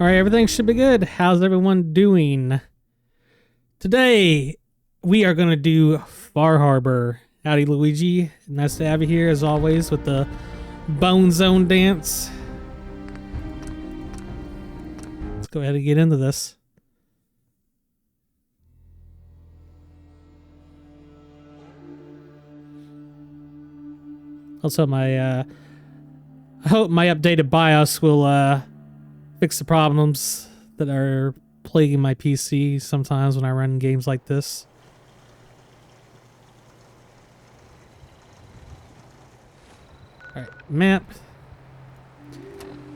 Alright, everything should be good. How's everyone doing? Today, we are going to do Far Harbor. Howdy, Luigi. Nice to have you here, as always, with the Bone Zone dance. Let's go ahead and get into this. Also, I hope my updated BIOS will fix the problems that are plaguing my PC sometimes when I run games like this. Alright, map.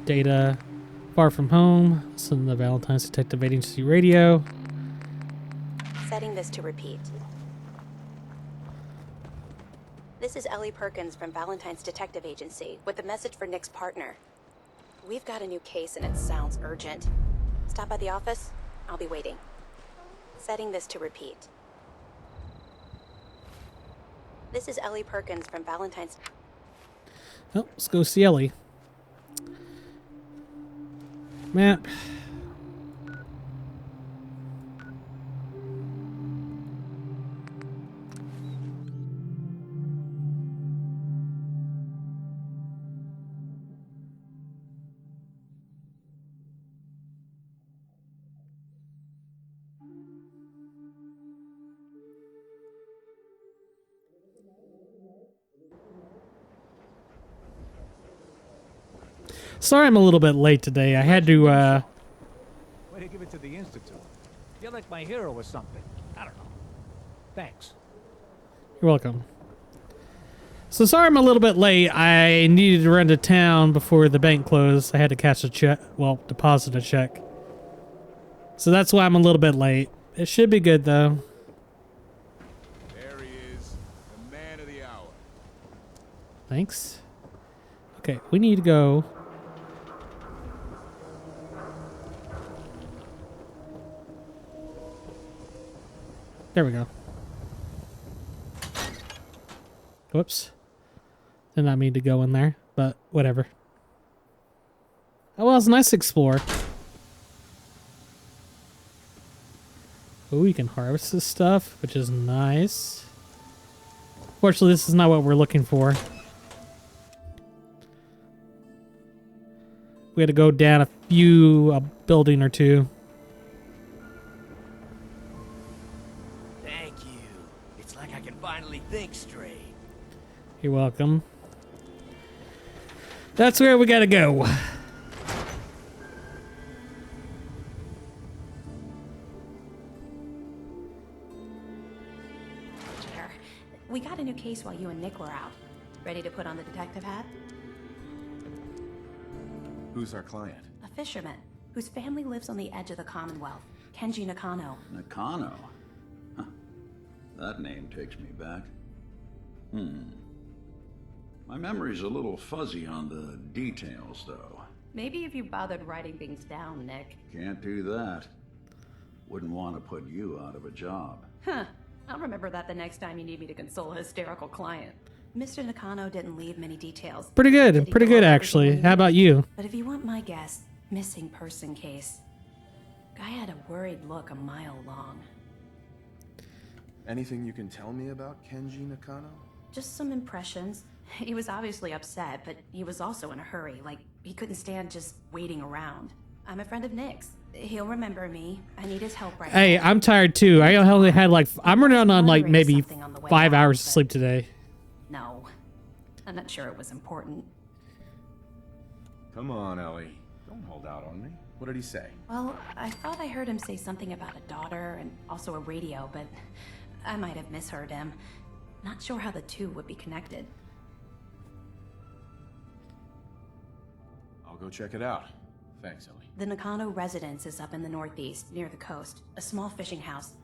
Data. Far from home. Listen to the Valentine's Detective Agency radio. Setting this to repeat. This is Ellie Perkins from Valentine's Detective Agency with a message for Nick's partner. We've got a new case and it sounds urgent. Stop by the office. I'll be waiting. Setting this to repeat. This is Ellie Perkins from Valentine's... Oh, let's go see Ellie. Map. Sorry I'm a little bit late today. I had to, Way to give it to the Institute. You're like my hero or something. I don't know. Thanks. You're welcome. So sorry I'm a little bit late. I needed to run to town before the bank closed. I had to cash a check. Well, deposit a check. So that's why I'm a little bit late. It should be good, though. There he is, the man of the hour. Thanks. Okay, we need to go... There we go. Whoops. Did not mean to go in there, but whatever. Oh, well, it's nice to explore. Oh, you can harvest this stuff, which is nice. Fortunately, this is not what we're looking for. We had to go down a building or two. Thank you. It's like I can finally think straight. You're welcome. That's where we gotta go. Chair. We got a new case while you and Nick were out. Ready to put on the detective hat? Who's our client? A fisherman whose family lives on the edge of the Commonwealth. Kenji Nakano. Nakano? Huh. That name takes me back. My memory's a little fuzzy on the details, though. Maybe if you bothered writing things down, Nick. Can't do that. Wouldn't want to put you out of a job. Huh. I'll remember that the next time you need me to console a hysterical client. Mr. Nakano didn't leave many details. Pretty Did good. he Pretty go good, over actually. everything How you about did? you? But if you want my guess, missing person case. Guy had a worried look a mile long. Anything you can tell me about Kenji Nakano? Just some impressions. He was obviously upset, but he was also in a hurry. Like, he couldn't stand just waiting around. I'm a friend of Nick's. He'll remember me. I need his help right now. Hey, I'm tired too. I only had like... I'm running on like Wondering maybe something on the way 5 out, hours of but sleep today. No. I'm not sure it was important. Come on, Ellie. Don't hold out on me. What did he say? Well, I thought I heard him say something about a daughter and also a radio, but I might have misheard him. Not sure how the two would be connected. I'll go check it out. Thanks, Ellie. The Nakano residence is up in the northeast, near the coast. A small fishing house.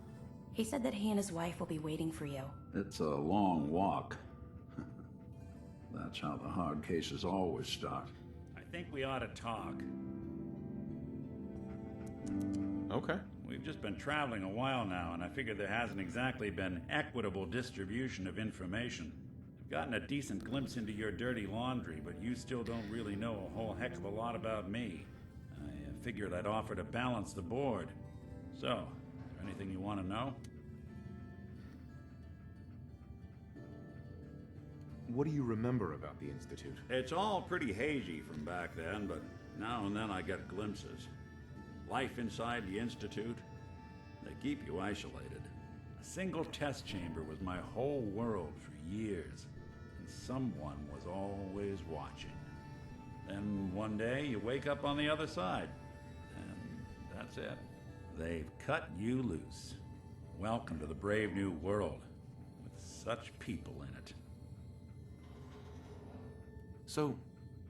He said that he and his wife will be waiting for you. It's a long walk. That's how the hard cases always start. I think we ought to talk. Okay. We've just been traveling a while now, and I figure there hasn't exactly been equitable distribution of information. I've gotten a decent glimpse into your dirty laundry, but you still don't really know a whole heck of a lot about me. I figured I'd offer to balance the board. So, is there anything you want to know? What do you remember about the Institute? It's all pretty hazy from back then, but now and then I get glimpses. Life inside the Institute, they keep you isolated. A single test chamber was my whole world for years, and someone was always watching. Then one day you wake up on the other side, and that's it. They've cut you loose. Welcome to the brave new world, with such people in it. So,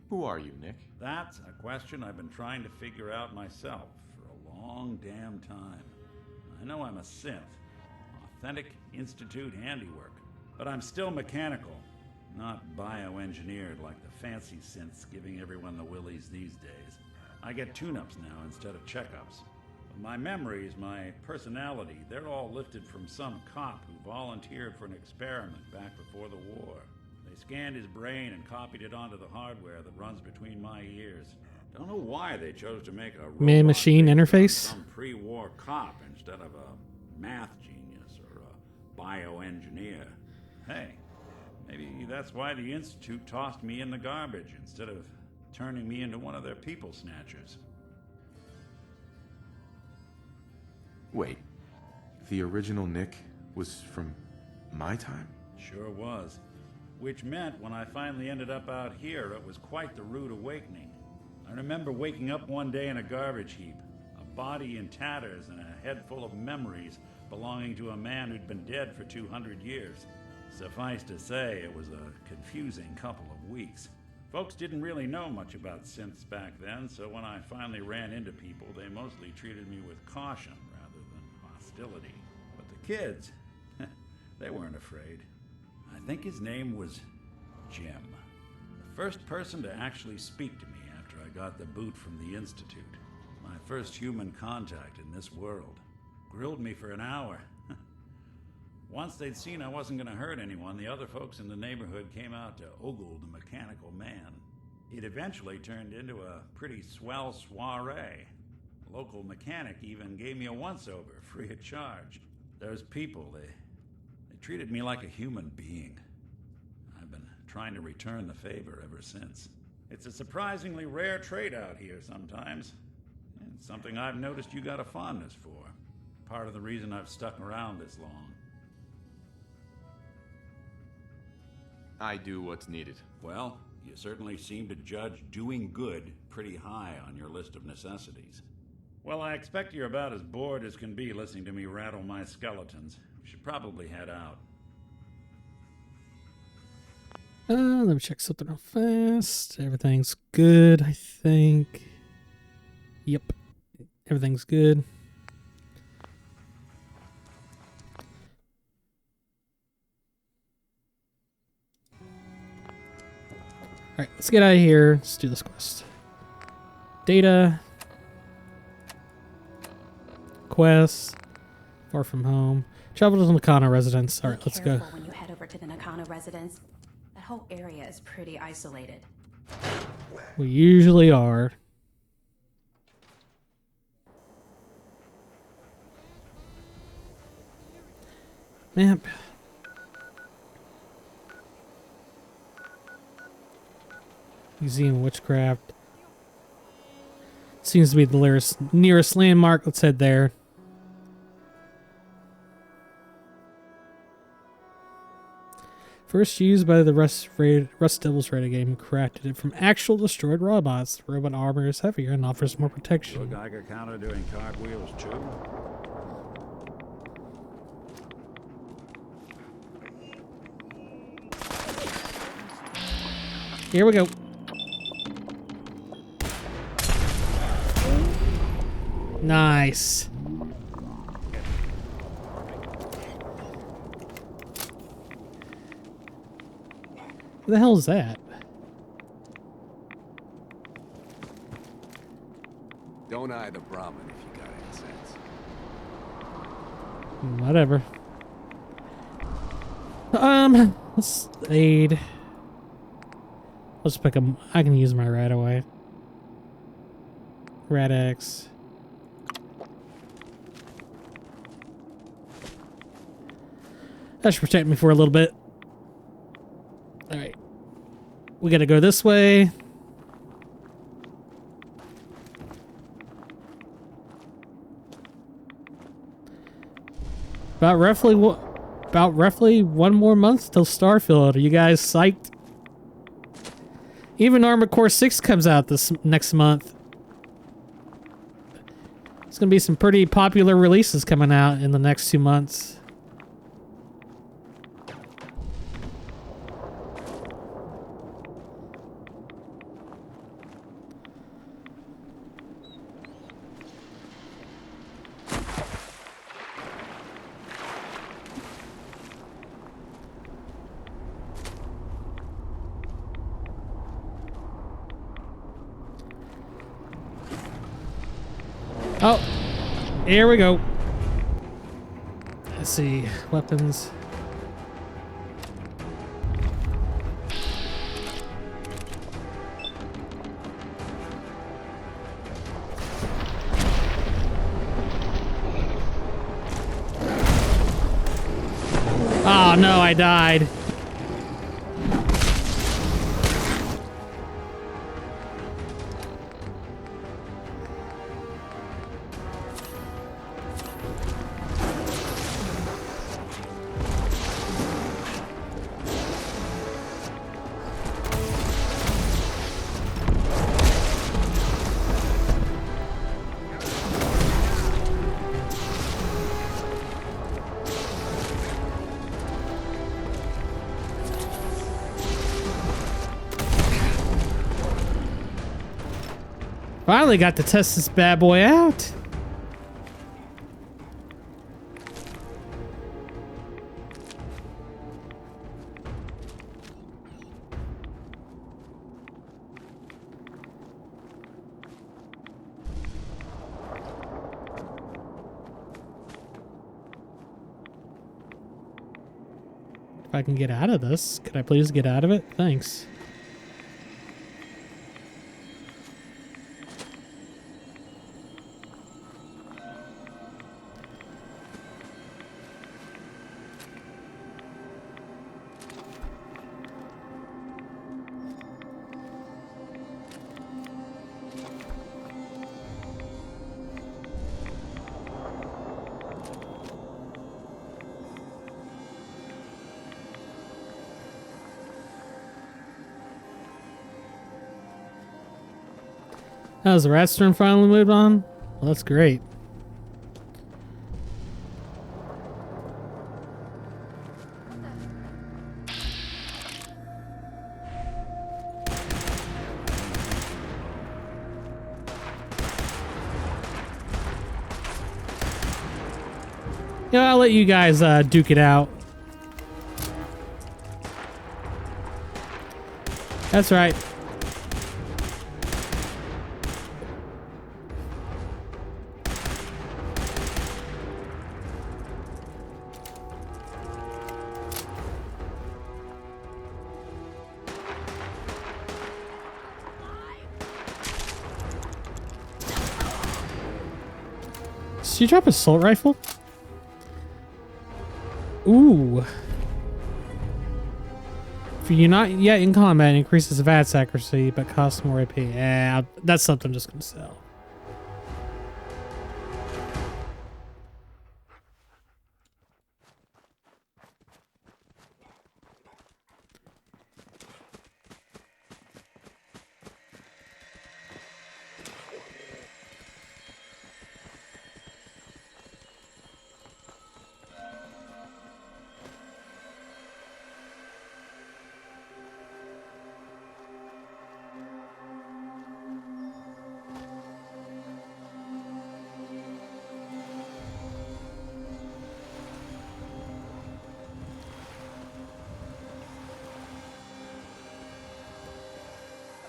who are you, Nick? That's a question I've been trying to figure out myself for a long damn time. I know I'm a synth, authentic Institute handiwork, but I'm still mechanical, not bioengineered like the fancy synths giving everyone the willies these days. I get tune-ups now instead of checkups. But my memories, my personality, they're all lifted from some cop who volunteered for an experiment back before the war. They scanned his brain and copied it onto the hardware that runs between my ears. Don't know why they chose to make a robot Man-machine based on interface? some pre-war cop instead of a math genius or a bioengineer. Hey, maybe that's why the Institute tossed me in the garbage instead of turning me into one of their people snatchers. Wait, the original Nick was from my time? Sure was. Which meant when I finally ended up out here, it was quite the rude awakening. I remember waking up one day in a garbage heap, a body in tatters and a head full of memories belonging to a man who'd been dead for 200 years. Suffice to say, it was a confusing couple of weeks. Folks didn't really know much about synths back then, so when I finally ran into people, they mostly treated me with caution rather than hostility. But the kids, they weren't afraid. I think his name was Jim. The first person to actually speak to me after I got the boot from the Institute. My first human contact in this world. Grilled me for an hour. Once they'd seen I wasn't going to hurt anyone, the other folks in the neighborhood came out to ogle the mechanical man. It eventually turned into a pretty swell soiree. A local mechanic even gave me a once-over, free of charge. Those people, they treated me like a human being. I've been trying to return the favor ever since. It's a surprisingly rare trait out here sometimes. It's something I've noticed you got a fondness for. Part of the reason I've stuck around this long. I do what's needed. Well, you certainly seem to judge doing good pretty high on your list of necessities. Well, I expect you're about as bored as can be listening to me rattle my skeletons. We should probably head out. Let me check something real fast. Everything's good, I think. Yep. Everything's good. Alright, let's get out of here. Let's do this quest. Data. Quest. Far from home. Travel to the Nakano residence. Alright, let's go. When you head over to the Nakano residence, that whole area is pretty isolated. We usually are. Map. Museum of Witchcraft. Seems to be the nearest landmark. Let's head there. First used by the Rust Devils Rated game, who crafted it from actual destroyed robots. The robot armor is heavier and offers more Your protection. Geiger counter doing cartwheels too? Here we go. Nice. Who the hell is that? Don't eye the Brahmin if you got any sense. Whatever. Let's aid. Let's pick them. I can use my right away. Red X. That should protect me for a little bit. Alright. We gotta go this way. About roughly one more month till Starfield. Are you guys psyched? Even Armored Core 6 comes out this next month. It's gonna be some pretty popular releases coming out in the next 2 months. Oh, here we go. Let's see, weapons. Oh no, I died. Finally got to test this bad boy out. If I can get out of this, could I please get out of it? Thanks. Has the rat storm finally moved on? Well, that's great. Yeah, I'll let you guys duke it out. That's right. Did you drop an assault rifle? Ooh. If you're not yet in combat, it increases VATS accuracy, but costs more AP. Yeah, that's something I'm just gonna sell.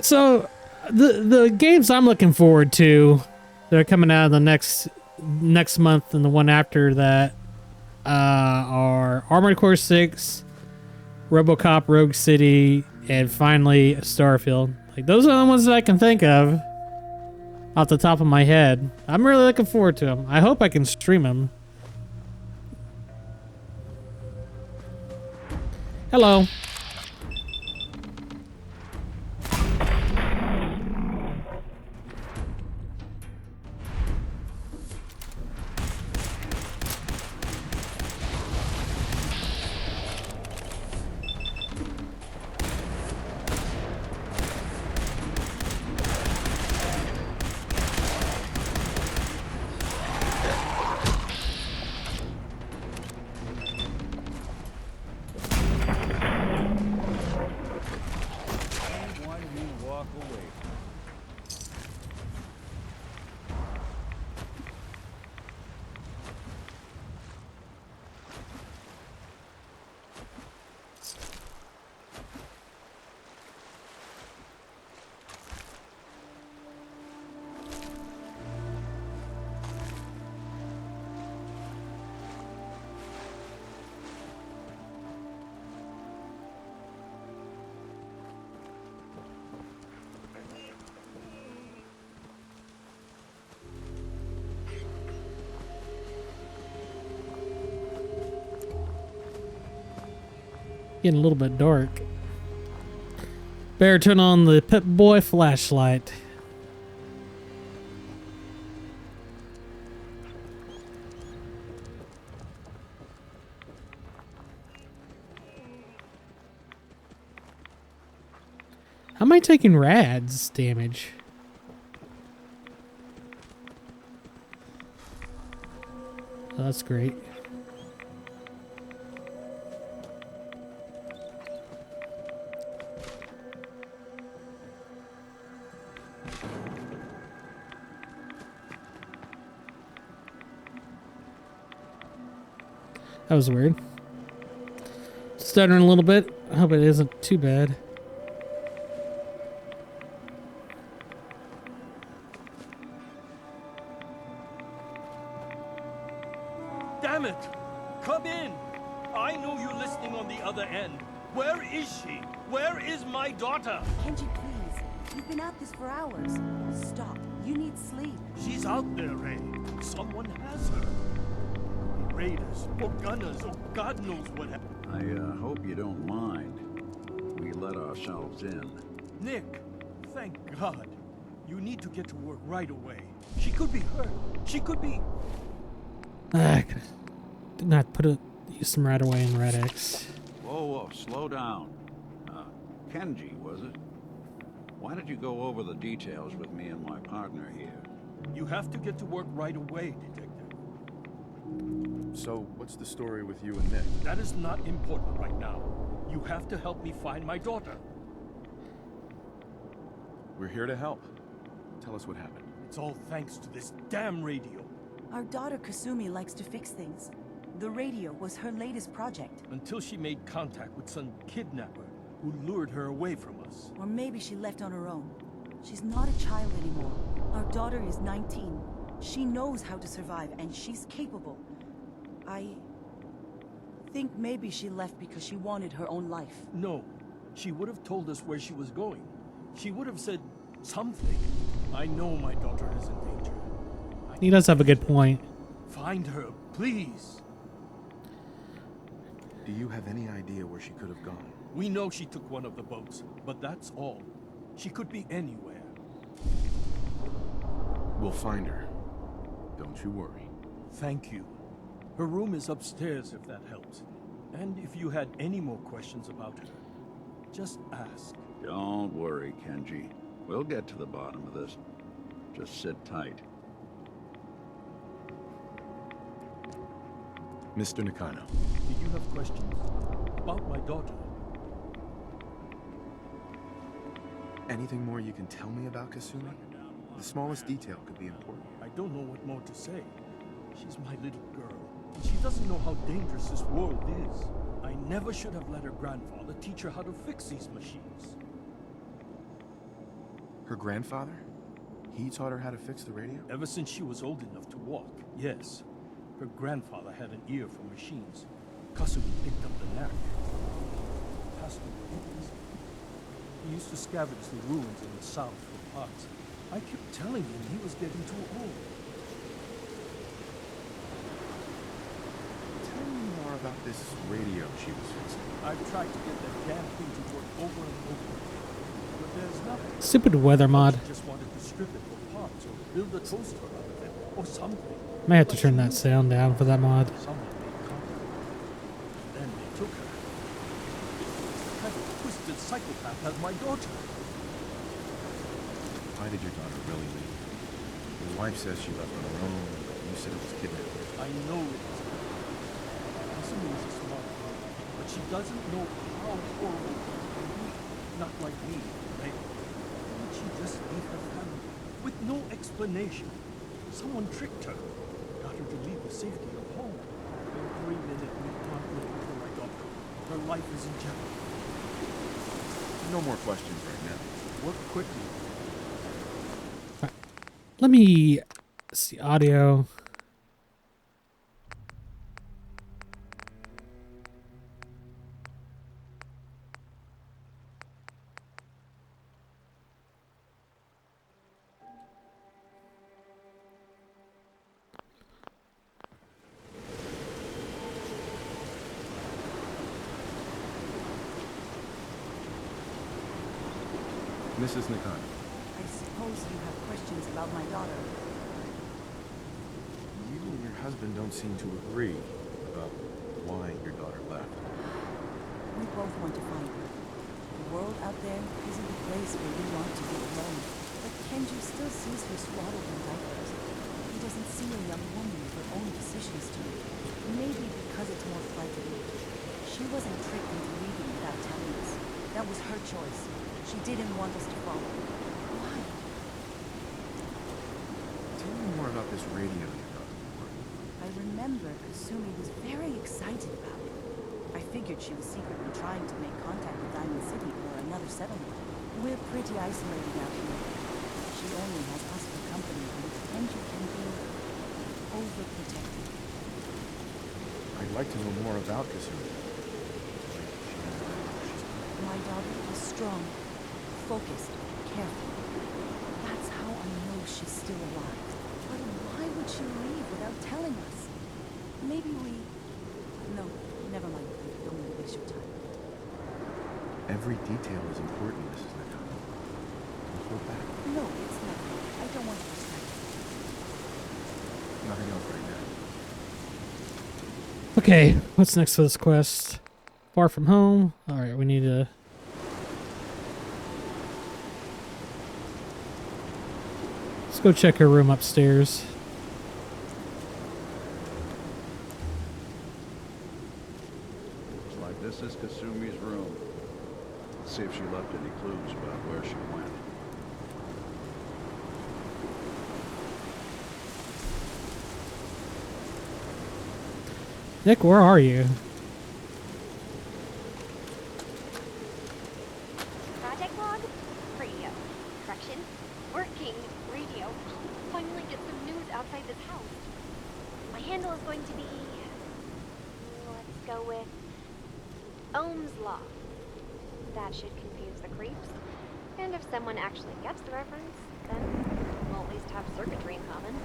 So, the games I'm looking forward to that are coming out of the next month and the one after that are Armored Core 6, RoboCop Rogue City, and finally Starfield. Like, those are the ones that I can think of. off the top of my head. I'm really looking forward to him. I hope I can stream him. Hello. Why do you walk away? Getting a little bit dark. Better turn on the Pip-Boy flashlight. How am I taking rads damage? Oh, that's great. That was weird. Stuttering a little bit. I hope it isn't too bad. Damn it! Come in! I know you're listening on the other end. Where is she? Where is my daughter? Kenji, please. You've been at this for hours. Stop. You need sleep. She's out there, Ray. Someone has her. Raiders, or gunners, or God knows what happened. I hope you don't mind. We let ourselves in. Nick, thank God. You need to get to work right away. She could be hurt. She could be... I did not use some right away in Red X. Whoa, whoa, slow down. Kenji, was it? Why did you go over the details with me and my partner here? You have to get to work right away, Detective. So, what's the story with you and Nick? That is not important right now. You have to help me find my daughter. We're here to help. Tell us what happened. It's all thanks to this damn radio. Our daughter Kasumi likes to fix things. The radio was her latest project. Until she made contact with some kidnapper who lured her away from us. Or maybe she left on her own. She's not a child anymore. Our daughter is 19. She knows how to survive, and she's capable. I think maybe she left because she wanted her own life. No, she would have told us where she was going. She would have said something. I know my daughter is in danger. He does have a good point. Find her, please. Do you have any idea where she could have gone? We know she took one of the boats, but that's all. She could be anywhere. We'll find her. Don't you worry. Thank you. Her room is upstairs if that helps. And if you had any more questions about her, just ask. Don't worry, Kenji. We'll get to the bottom of this. Just sit tight. Mr. Nakano. Do you have questions about my daughter? Anything more you can tell me about Kasumi? The smallest detail could be important. I don't know what more to say. She's my little girl. She doesn't know how dangerous this world is. I never should have let her grandfather teach her how to fix these machines. Her grandfather? He taught her how to fix the radio? Ever since she was old enough to walk, yes. Her grandfather had an ear for machines. Kasumi picked up the knack. Passed away. He used to scavenge the ruins in the south for parts. I kept telling him he was getting too old. Tell me more about this radio she was fixing. I've tried to get that damn thing to work over and over, but there's nothing. Stupid weather mod. She just wanted to strip it for parts or build a toaster out of it or something. May have to turn that sound down for that mod. Someone made contact. Then they took her. Kind of twisted psychopath has my daughter. Why did your daughter really leave? Your wife says she left on her own, but you said it was kidnapping. I know it is. Kasumi is a smart girl, but she doesn't know how horrible it can be. Not like me, right? Why would she just leave her family with no explanation? Someone tricked her. Got her to leave the safety of home. Every minute we can't look after my daughter. Her life is in jeopardy. No more questions right now. Work quickly. Let me see audio. Mrs. Nakano. I suppose you have questions about my daughter. You and your husband don't seem to agree about why your daughter left. We both want to find her. The world out there isn't a place where we want to be alone. But Kenji still sees her swaddled in diapers. He doesn't see a young woman with her own decisions to make. Maybe because it's more frightening. She wasn't tricked into leaving without telling us. That was her choice. She didn't want us to follow. Why? Tell me more about this radio you got. I remember Kasumi was very excited about it. I figured she was secretly trying to make contact with Diamond City or another settlement. We're pretty isolated out here. She only has us for company, and Kenji can be overprotective. I'd like to know more about Kasumi. My daughter is strong, focused, careful. That's how I know she's still alive. But why would she leave without telling us? Maybe we... No, never mind. I don't want to waste your time. Every detail is important, Mrs. Nakano. Don't hold back. No, it's not. I don't want to distract you. Nothing else right now. Okay, what's next for this quest? Far from home. Alright, we need to... Let's go check her room upstairs. Looks like this is Kasumi's room. Let's see if she left any clues about where she went. Nick, where are you? Project log? Radio. Correction. Working radio. I'll finally get some news outside this house. My handle is going to be... Let's go with... Ohm's Law. That should confuse the creeps. And if someone actually gets the reference, then we'll at least have circuitry in common.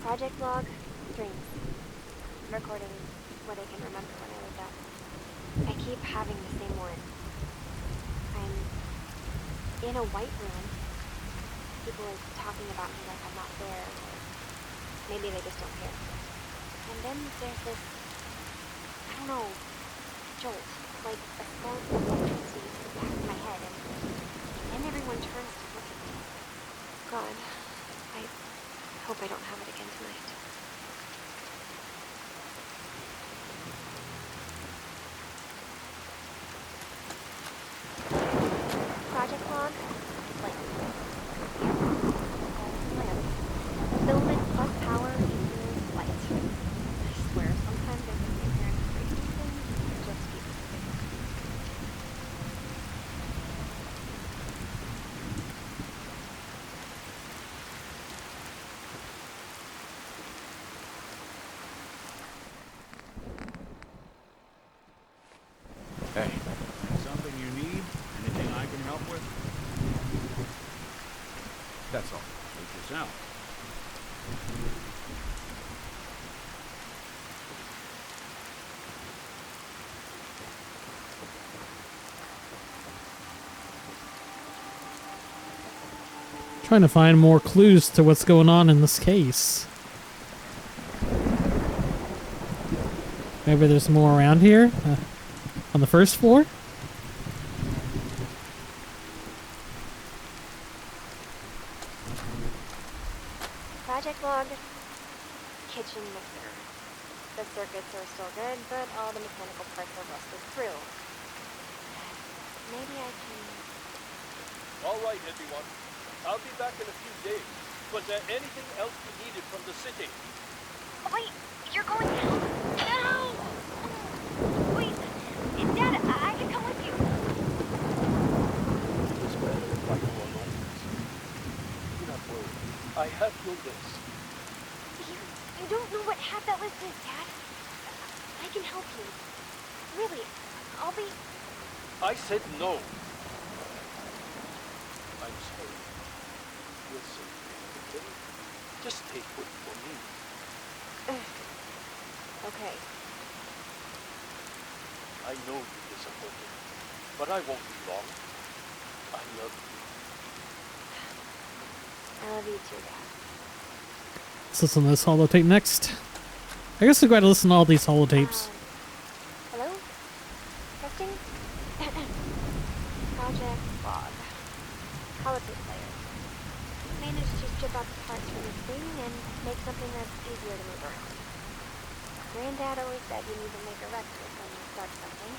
Project log, dreams. Recording what I can remember when I wake up. I keep having the same one. I'm in a white room. People are talking about me like I'm not there, or maybe they just don't care. And then there's this, I don't know, jolt, like a spark of electricity to the back of my head, and then everyone turns to look at me. God, I hope I don't have it again tonight. Project log, lamp. Lamp. Filament plus power equals light. I swear, sometimes I think my parents crazy things just keep it safe. Trying to find more clues to what's going on in this case. Maybe there's more around here on the first floor. Project log. Kitchen mixer. The circuits are still good, but all the mechanical parts are rusted through. Maybe I can... All right, everyone. I'll be back in a few days. Was there anything else you needed from the city? Wait, you're going down? No! Wait, Dad, I can come with you. It's better to fight for alone. Do not worry. I have your list. You don't know what half that list is, Dad. I can help you. Really, I'll be... I said no. I'm sorry. Listen, okay? Just stay put for me. Okay. I know you're disappointed, but I won't be long. I love you. I love you too, Dad. Let's listen to this holotape next. I guess we've got to listen to all these holotapes. Hello? Testing? Project log. Holotape player. Managed to strip out the parts from this thing and make something that's easier to move around. Granddad always said you need to make a record when you start something.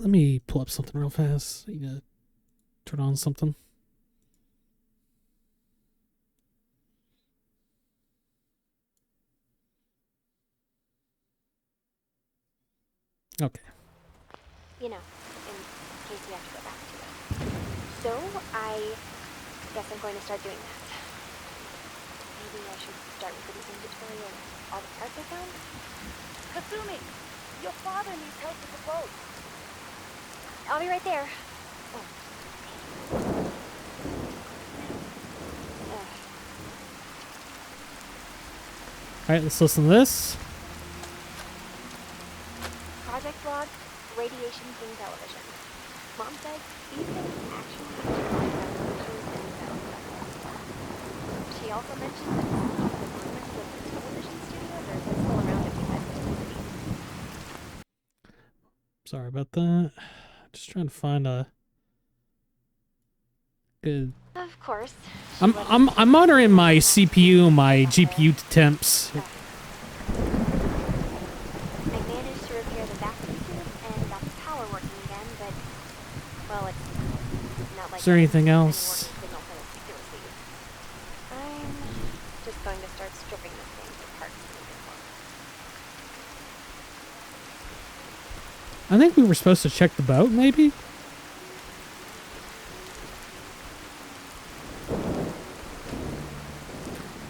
Let me pull up something real fast. I need to turn on something. Okay. You know, in case you have to go back to it. So, I guess I'm going to start doing that. Maybe I should start with an inventory of all the parts I found? Kasumi! Your father needs help with the boat. I'll be right there. Oh. Alright, let's listen to this. Project log, radiation king television. Mom says these things actually and she also mentioned that the improvements of the television studios are still around 55 cities. Sorry about that. Just trying to find a good. Of course. I'm monitoring my CPU, my GPU temps. I managed to repair the vacuum tube and got the power working again, but well, it's not like Is there anything else? signal from the secure sleeve. I'm just going to start stripping this thing for parts to make it work. I think we were supposed to check the boat, maybe?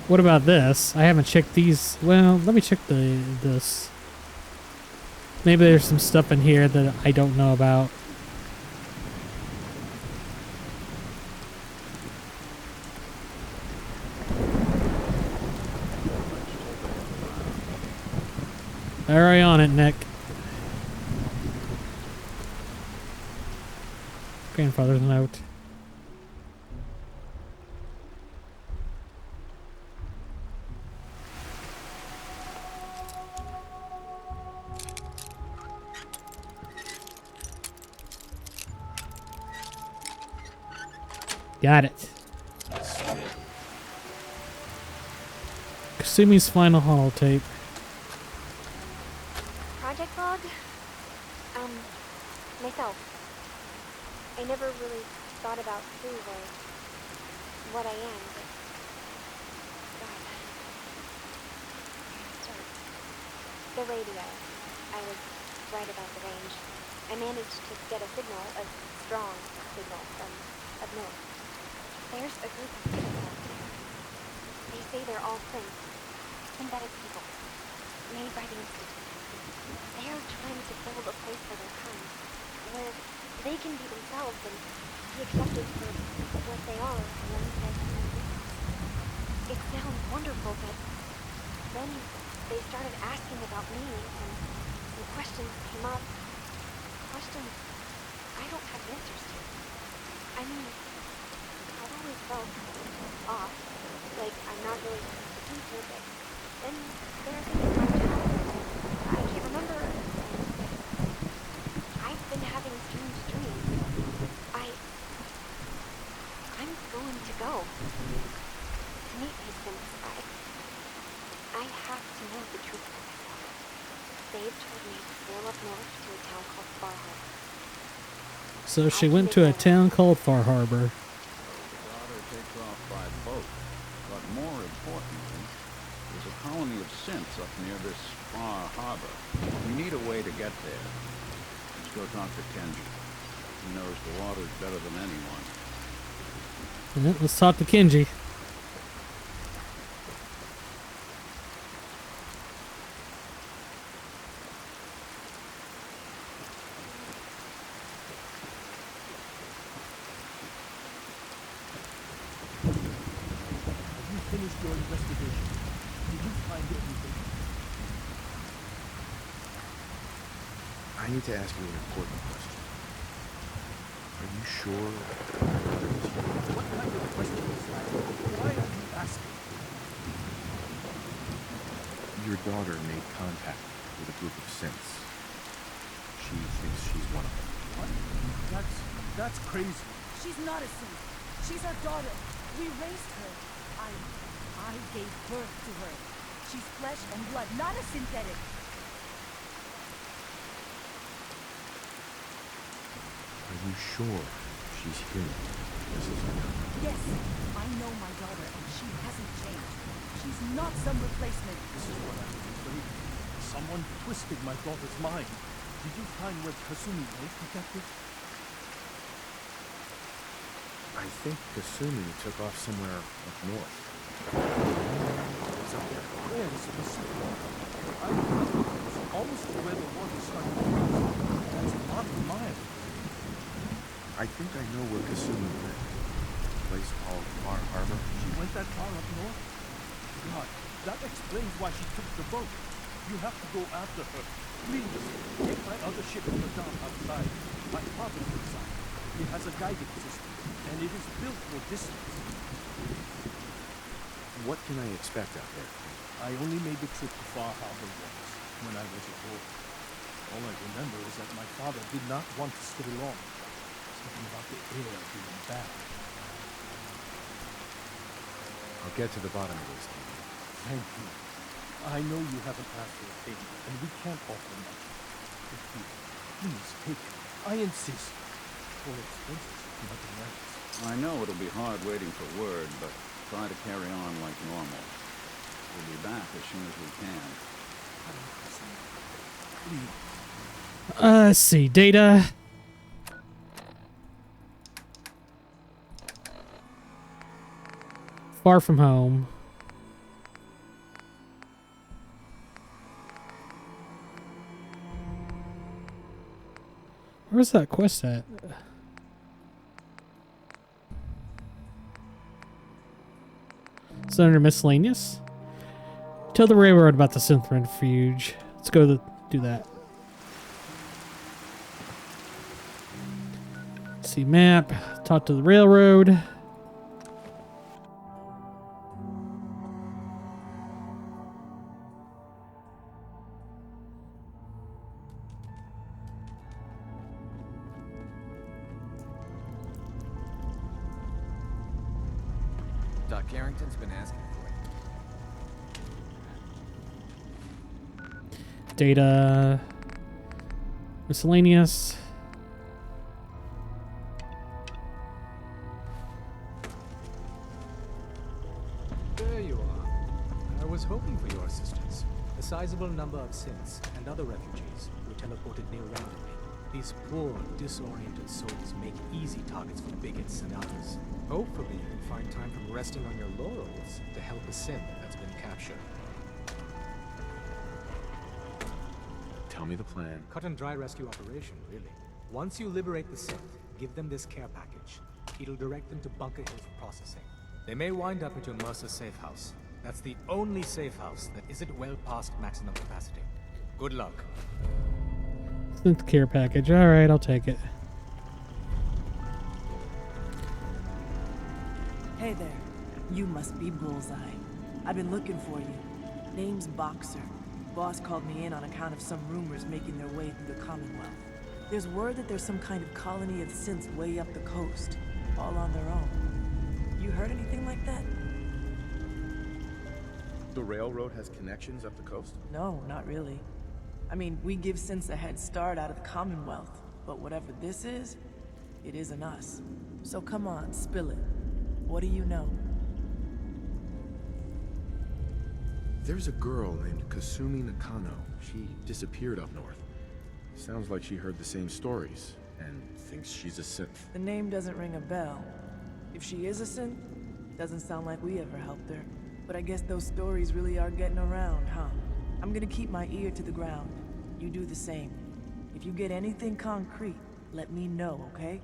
What about this? I haven't checked these. Well, let me check this. Maybe there's some stuff in here that I don't know about. Alright, on it, Nick. Grandfather's note. Got it. Kasumi's final holotape. Project log? Myself. I never really thought about who or what I am, but God. Sorry. The radio. I was right about the range. I managed to get a signal, a strong signal from up north. There's a group of people out there. They say they're all synths, synthetic people, made by the Institute. They are trying to build a place for their kind, where they can be themselves and be accepted for what they are alongside human beings. It sounds wonderful, but then they started asking about me, and some questions came up. Questions I don't have answers to. I mean, I've always felt off, like I'm not really supposed to be here, but then there are things in my childhood I can't remember. I've been having strange dreams. I'm going to go to meet these things. I have to know the truth for myself. They've told me to sail up north to a town called Far Harbor. So she went to a town called Far Harbor. The daughter takes off by boat, but more importantly, there's a colony of synths up near this Far Harbor. We need a way to get there. Let's go talk to Kenji. He knows the waters better than anyone. Yeah, let's talk to Kenji. Have you finished your investigation? Did you find anything? I need to ask you an important question. Are you sure? What kind of question is that? Why are you asking? Your daughter made contact with a group of synths. She thinks she's one of them. What? That's crazy. She's not a synth. She's our daughter. We raised her. I gave birth to her. She's flesh and blood, not a synthetic. Are you sure she's human, Mrs. O'Connor? Yes, I know my daughter, and she hasn't changed. She's not some replacement. This is what I'm afraid. Someone twisted my daughter's mind. Did you find where Kasumi went, Detective? I think Kasumi took off somewhere up north. It's up there. Where specifically? I know it's almost to where the water started to rise. That's a lot of miles. I think I know where Kasumi went. A place called Far Harbor. She went that far up north? God, that explains why she took the boat. You have to go after her. Please, take my other ship to the dock outside. My father's inside. It has a guidance system, and it is built for distance. What can I expect out there? I only made the trip to Far Harbor once, when I was a boy. All I remember is that my father did not want to stay long. Something about the air being bad. I'll get to the bottom of this. Thank you. I know you haven't asked for a favor, and we can't offer much. But please take it. I insist. For expenses, nothing else. I know it'll be hard waiting for word, but try to carry on like normal. We'll be back as soon as we can. Please. Let's see. Data. Far from home. Where's that quest at? It's under miscellaneous. Tell the railroad about the synth refuge. Let's go do that. See map. Talk to the railroad. Doc Carrington's been asking for you. Data. Miscellaneous. There you are. I was hoping for your assistance. A sizable number of synths and other refugees were teleported near randomly. These poor, disoriented souls make easy targets for bigots and others. Hopefully you can find time from resting on your laurels to help a synth that's been captured. Tell me the plan. Cut and dry rescue operation, really. Once you liberate the synth, give them this care package. It'll direct them to Bunker Hill for processing. They may wind up at your Mercer safe house. That's the only safe house that isn't well past maximum capacity. Good luck. Synth care package. Alright, I'll take it. Hey there. You must be Bullseye. I've been looking for you. Name's Boxer. Boss called me in on account of some rumors making their way through the Commonwealth. There's word that there's some kind of colony of synths way up the coast, all on their own. You heard anything like that? The railroad has connections up the coast? No, not really. I mean, we give synths a head start out of the Commonwealth, but whatever this is, it isn't us. So come on, spill it. What do you know? There's a girl named Kasumi Nakano. She disappeared up north. Sounds like she heard the same stories, and thinks she's a synth. The name doesn't ring a bell. If she is a synth, doesn't sound like we ever helped her. But I guess those stories really are getting around, huh? I'm gonna keep my ear to the ground. You do the same. If you get anything concrete, let me know, okay?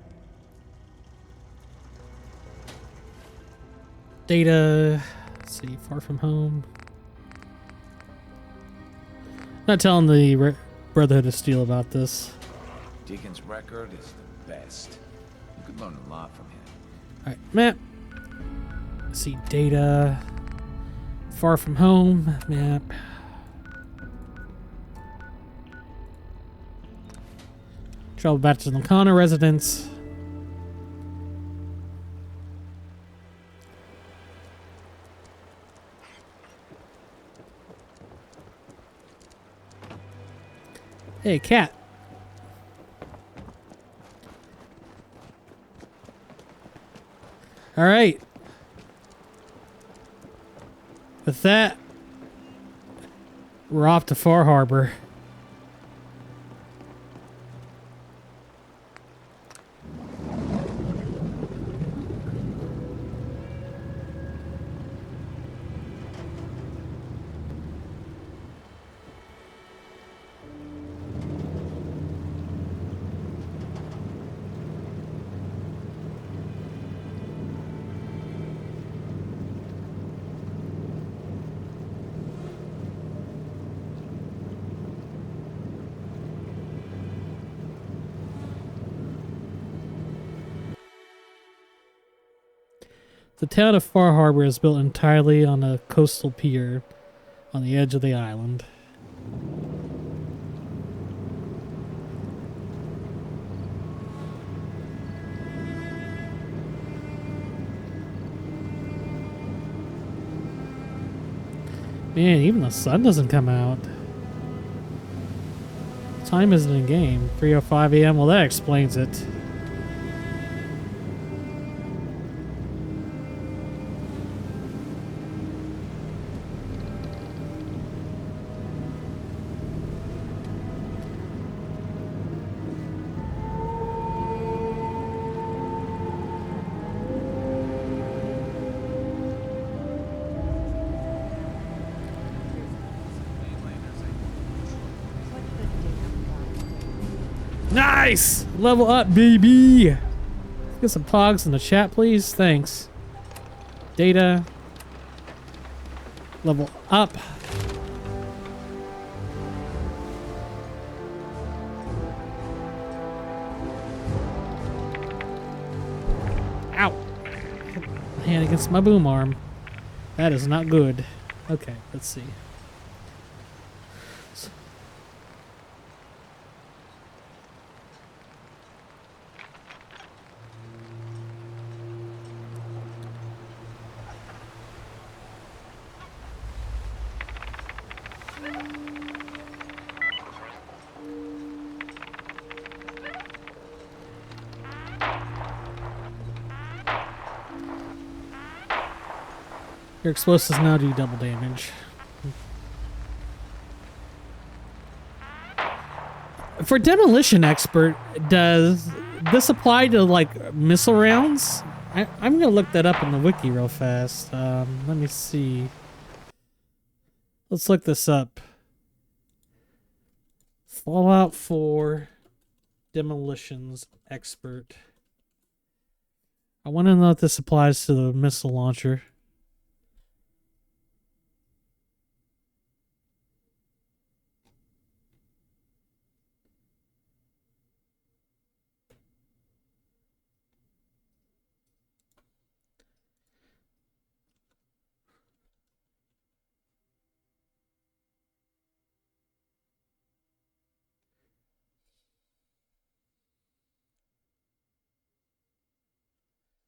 Data. Let's see, far from home. Not telling the Brotherhood of Steel about this. Deacon's record is the best. You could learn a lot from him. Alright, map. Let's see, data. Far from home, map. Travel back to the Nakano residence. Hey, cat. All right. With that, we're off to Far Harbor. The town of Far Harbor is built entirely on a coastal pier on the edge of the island. Man, even the sun doesn't come out. Time isn't in game. 3:05 a.m. Well, that explains it. Nice! Level up, baby! Get some pogs in the chat, please. Thanks. Data. Level up. Ow! Hand against my boom arm. That is not good. Okay, let's see. Your explosives now do double damage. For Demolition Expert, does this apply to, like, missile rounds? I'm gonna look that up in the wiki real fast. Let me see. Let's look this up. Fallout 4 Demolitions Expert. I want to know if this applies to the missile launcher.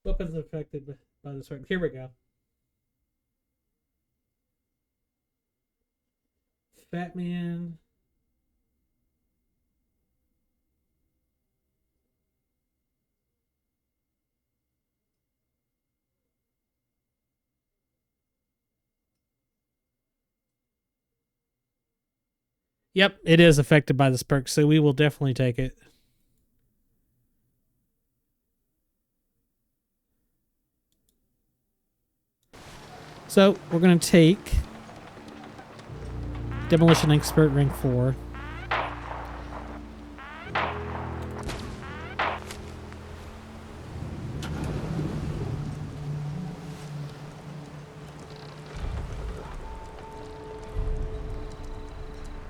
Weapons affected by this right. Here we go. Fat Man. Yep, it is affected by this perk, so we will definitely take it. So, we're going to take Demolition Expert rank 4.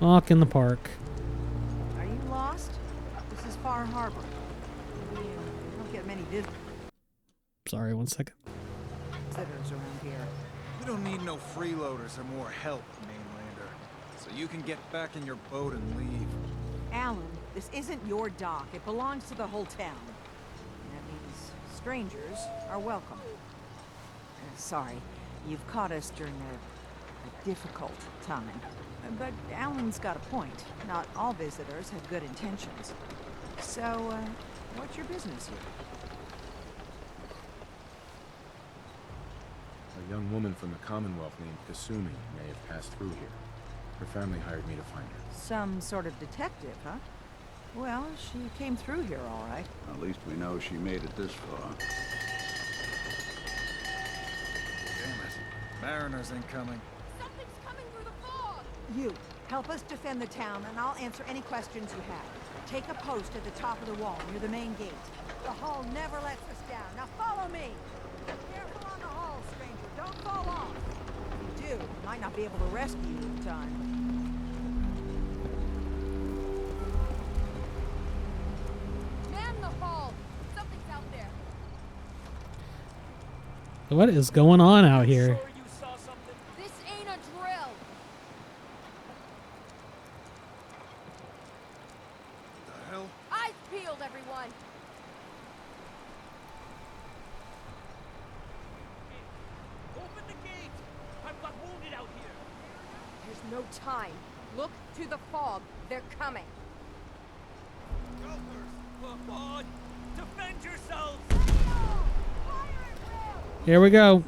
Walk in the park. Are you lost? This is Far Harbor. We don't get many visitors Sorry, 1 second. around here. We don't need no freeloaders or more help, mainlander. So you can get back in your boat and leave. Alan, this isn't your dock. It belongs to the whole town. That means strangers are welcome. Sorry, you've caught us during a difficult time. But Alan's got a point. Not all visitors have good intentions. So, what's your business here? A young woman from the Commonwealth named Kasumi may have passed through here. Her family hired me to find her. Some sort of detective, huh? Well, she came through here all right. At least we know she made it this far. Damn it. Mariners incoming. Something's coming through the fog! You, help us defend the town, and I'll answer any questions you have. Take a post at the top of the wall near the main gate. The hull never lets us down. Now follow me! Careful on the hull, stranger. Don't fall off. If you do, we might not be able to rescue you in time. Man the hull! Something's out there. What is going on out here? This ain't a drill! The hell? Eyes peeled, everyone! Open the gate! I've got wounded out here! There's no time. Look to the fog. They're coming. Come on! Defend yourselves! Here we go.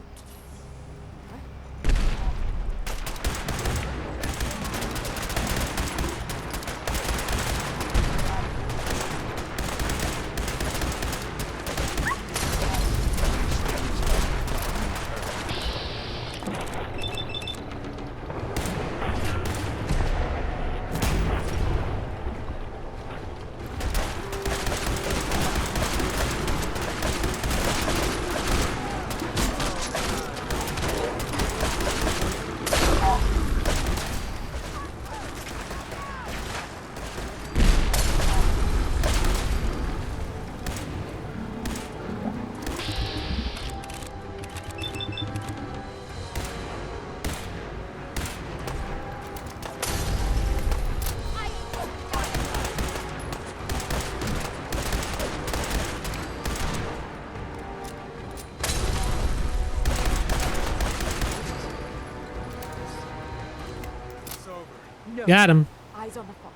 No. Got him. Eyes on the fog.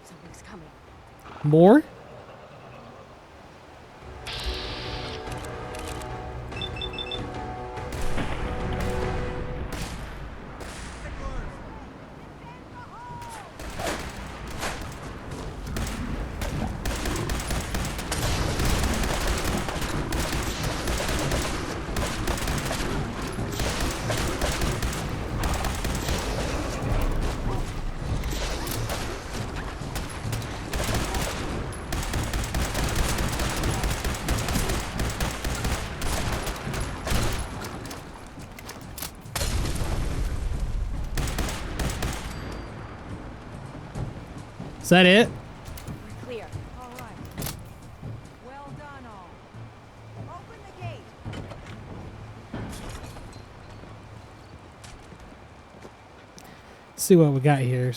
Something's coming. More? Is that it? Clear. All right. Well done, all. Open the gate. Let's see what we got here.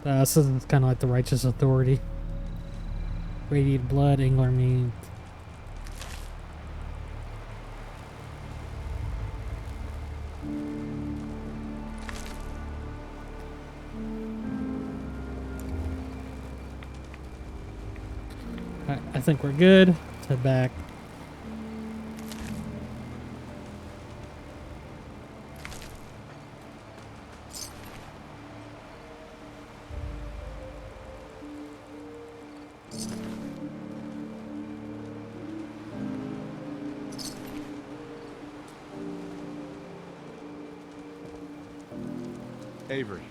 So it's kind of like the Righteous Authority. Radiant blood, angler meat. Alright, I think we're good. Let's head back. Avery.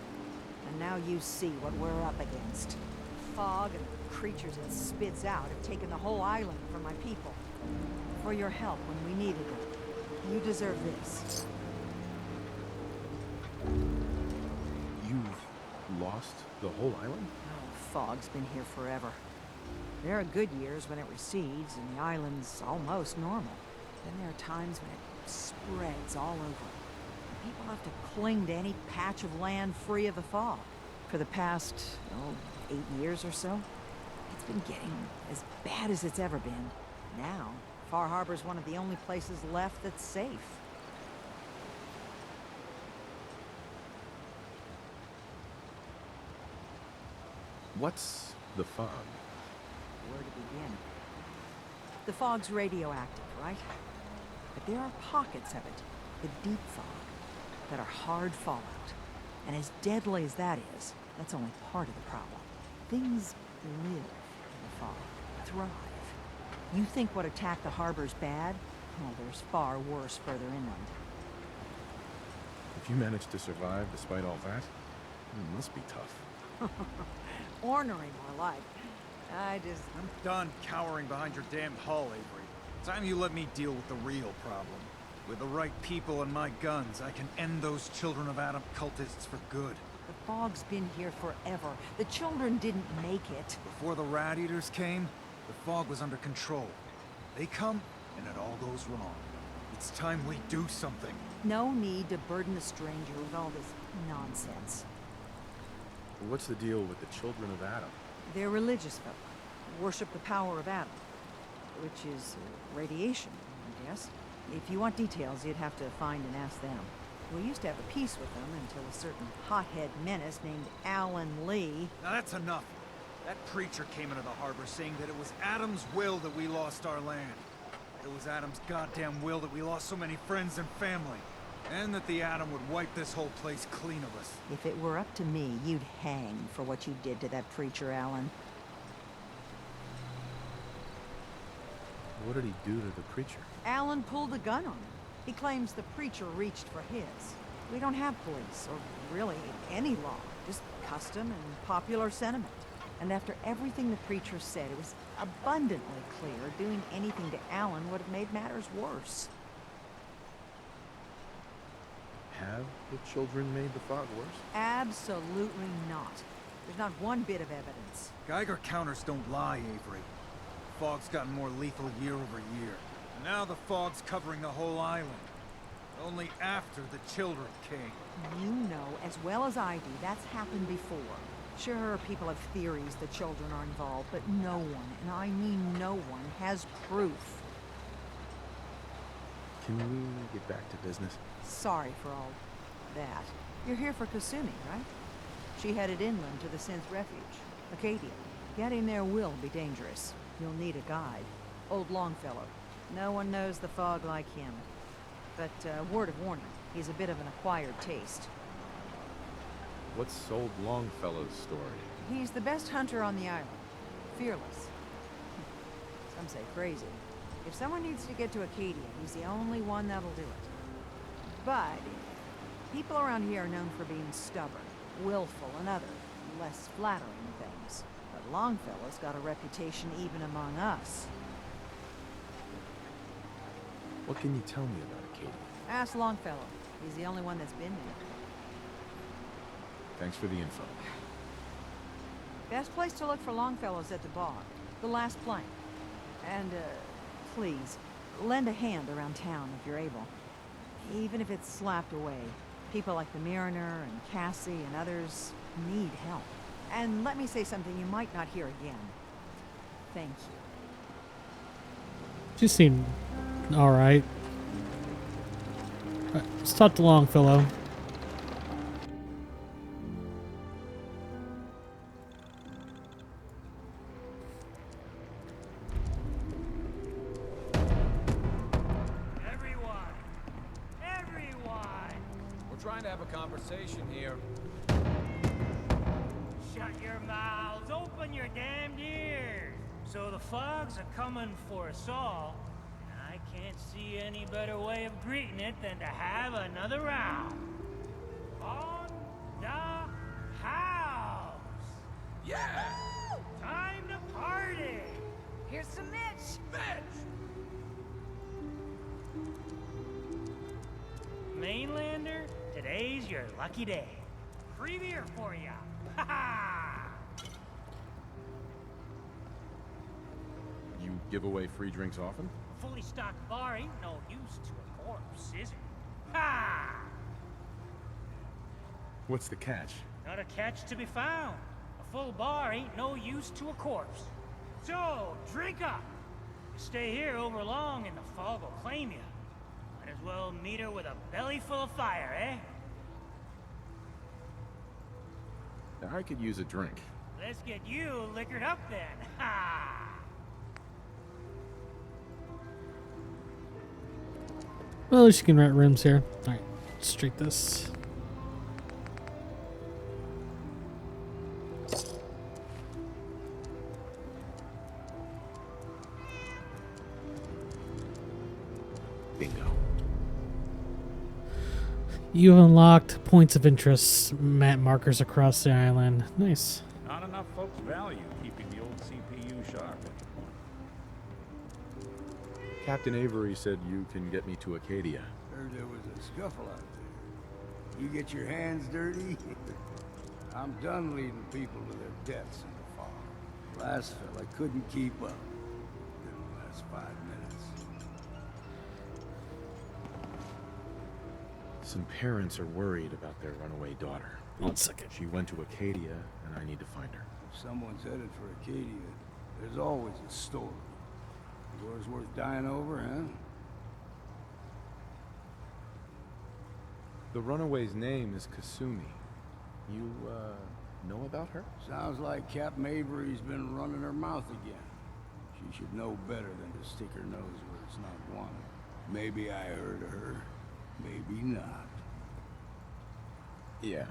And now you see what we're up against. Fog and the creatures it spits out have taken the whole island from my people. For your help when we needed it. You deserve this. You've lost the whole island? Oh, fog's been here forever. There are good years when it recedes and the island's almost normal. Then there are times when it spreads all over. People have to cling to any patch of land free of the fog. For the past, 8 years or so, it's been getting as bad as it's ever been. Now, Far Harbor's one of the only places left that's safe. What's the fog? Where to begin? The fog's radioactive, right? But there are pockets of it, the deep fog, that are hard fallout. And as deadly as that is, that's only part of the problem. Things live in the fog, thrive. You think what attacked the harbor's bad? Well, there's far worse further inland. If you managed to survive despite all that, it must be tough. Ornery, more like. I'm done cowering behind your damned hull, Avery. Time you let me deal with the real problem. With the right people and my guns, I can end those Children of Adam cultists for good. The fog's been here forever. The children didn't make it. Before the Rat Eaters came, the fog was under control. They come, and it all goes wrong. It's time we do something. No need to burden a stranger with all this nonsense. What's the deal with the Children of Adam? They're religious folk. Worship the power of Adam, which is radiation, I guess. If you want details, you'd have to find and ask them. We used to have a peace with them until a certain hothead menace named Alan Lee... Now that's enough. That preacher came into the harbor saying that it was Adam's will that we lost our land. It was Adam's goddamn will that we lost so many friends and family. And that the Atom would wipe this whole place clean of us. If it were up to me, you'd hang for what you did to that preacher, Alan. What did he do to the preacher? Alan pulled a gun on him. He claims the preacher reached for his. We don't have police, or really any law, just custom and popular sentiment. And after everything the preacher said, it was abundantly clear doing anything to Alan would have made matters worse. Have the children made the fog worse? Absolutely not. There's not one bit of evidence. Geiger counters don't lie, Avery. The fog's gotten more lethal year over year. And now the fog's covering the whole island. Only after the children came. You know as well as I do that's happened before. Sure, people have theories the children are involved, but no one, and I mean no one, has proof. Can we get back to business? Sorry for all that. You're here for Kasumi, right? She headed inland to the synth refuge, Acadia. Getting there will be dangerous. You'll need a guide. Old Longfellow. No one knows the fog like him. But, word of warning, he's a bit of an acquired taste. What's old Longfellow's story? He's the best hunter on the island. Fearless. Some say crazy. If someone needs to get to Acadia, he's the only one that'll do it. But people around here are known for being stubborn, willful, and other, less flattering things. But Longfellow's got a reputation even among us. What can you tell me about Acadia? Ask Longfellow. He's the only one that's been there. Thanks for the info. Best place to look for Longfellow's at the bar. The last plank. And, please, lend a hand around town if you're able. Even if it's slapped away. People like the Mariner and Cassie and others need help. And let me say something you might not hear again. Thank you. She seemed alright. Let's talk to Longfellow. Trying to have a conversation here. Shut your mouths, open your damned ears. So the fogs are coming for us all, and I can't see any better way of greeting it than to have another round. On the house. Yeah! Time to party. Here's some Mitch. Mainlander, today's your lucky day. Free beer for ya. Ha ha! You give away free drinks often? A fully stocked bar ain't no use to a corpse, is it? Ha! What's the catch? Not a catch to be found. A full bar ain't no use to a corpse. So, drink up. You stay here over long and the fog will claim you. Might as well meet her with a belly full of fire, eh? I could use a drink. Let's get you liquored up then. Ha! Well, at least you can rent rooms here. Alright, let's drink this. Bingo. You have unlocked points of interest, map markers across the island. Nice. Not enough folks value keeping the old CPU sharp anymore. Captain Avery said you can get me to Acadia. Heard there was a scuffle out there. You get your hands dirty? I'm done leading people to their deaths in the fog. Last fella couldn't keep up. Didn't last 5 minutes. Some parents are worried about their runaway daughter. 1 second. She went to Acadia, and I need to find her. If someone's headed for Acadia, there's always a story. Yours worth dying over, huh? The runaway's name is Kasumi. You, know about her? Sounds like Captain Avery's been running her mouth again. She should know better than to stick her nose where it's not wanted. Maybe I heard of her. Maybe not. Yeah.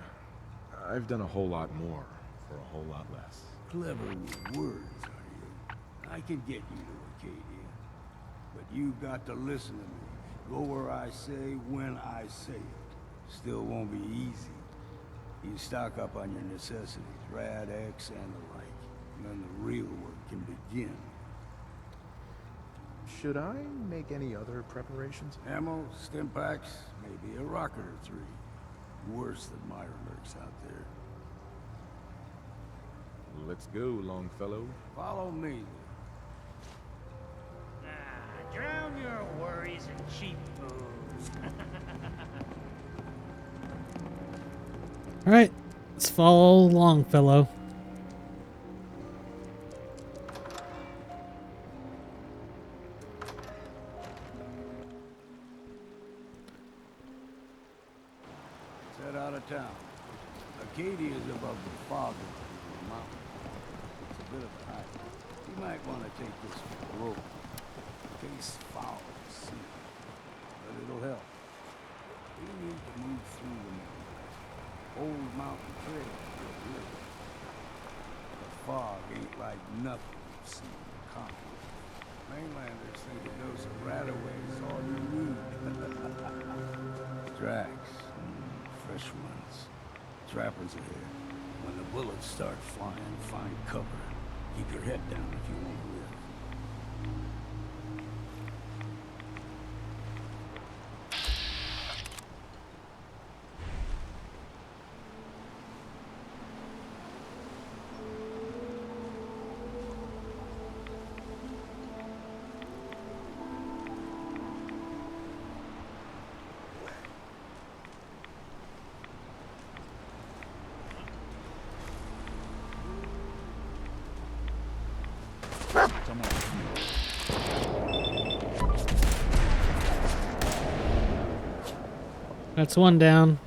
I've done a whole lot more for a whole lot less. Clever with words, are you? I can get you to Acadia. But you've got to listen to me. Go where I say, when I say it. Still won't be easy. You stock up on your necessities, Rad X and the like. And then the real work can begin. Should I make any other preparations? Ammo, stim packs, maybe a rocket or 3. Worse than Myra lurks out there. Let's go, Longfellow. Follow me. Drown your worries in cheap booze. Alright, let's follow Longfellow. Let's head out of town. Acadia is above the fog line of the mountain. It's a bit of a hike. You might want to take this for a rope. In case foul to see. But it'll help. We need to move through the mountain. Old mountain trail for a river. The fog ain't like nothing you've seen in the continent. Mainlanders think a dose of Radaway is all you need. Tracks. Fresh ones. Trappers ahead. When the bullets start flying, find cover. Keep your head down if you want to live. That's one down.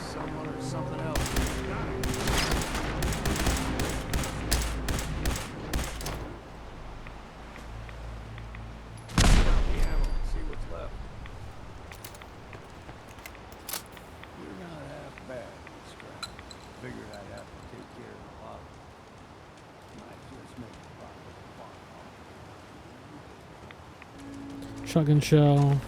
Someone or something else. See what's left. You're not half bad, Scrap. Figured I'd have to take care of the lot. Might just make a Shotgun shell.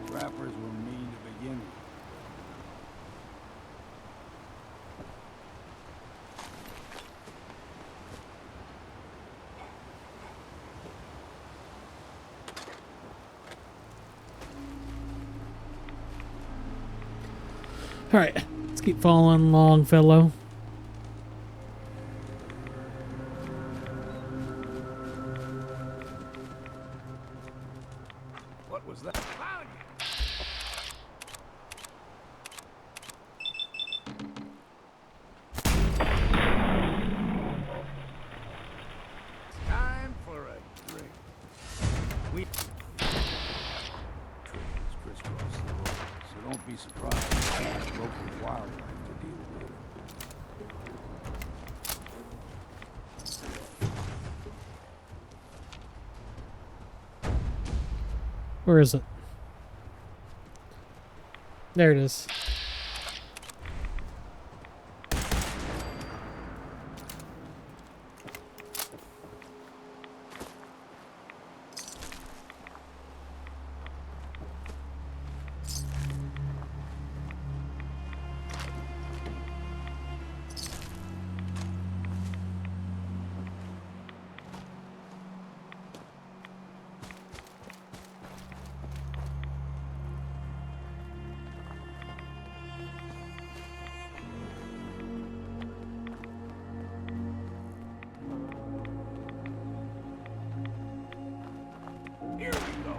Trappers were mean to begin with. All right, let's keep following along, fellow. What was that? Time for a drink. We trains crisscross the road, so don't be surprised if there's local wildlife to deal with. Where is it? There it is. Here we go.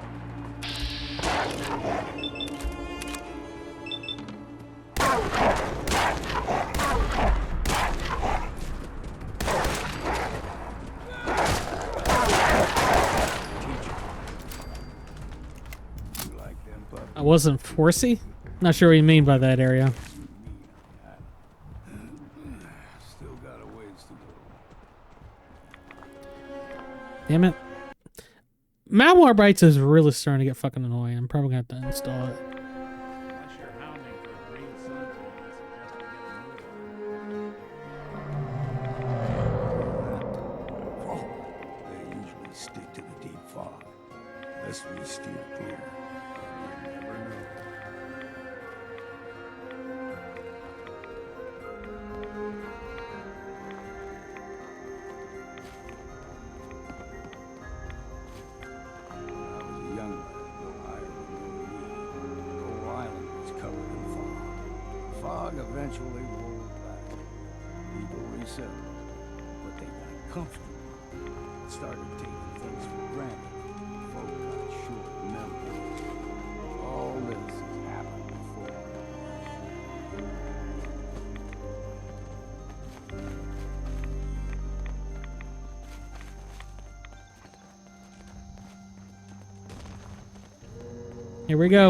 I wasn't Forsey? Not sure what you mean by that area. Still got a ways to go. Damn it. Malware Bytes is really starting to get fucking annoying. I'm probably going to have to install it. Unless you're hounding for a green sun, I suggest you get a move. They usually stick to the deep fog. Unless we steer clear. You never know. Fog eventually rolled back. People resettled, but they got comfortable. Started taking things for granted. Folk got short memories. All this has happened before. Here we go.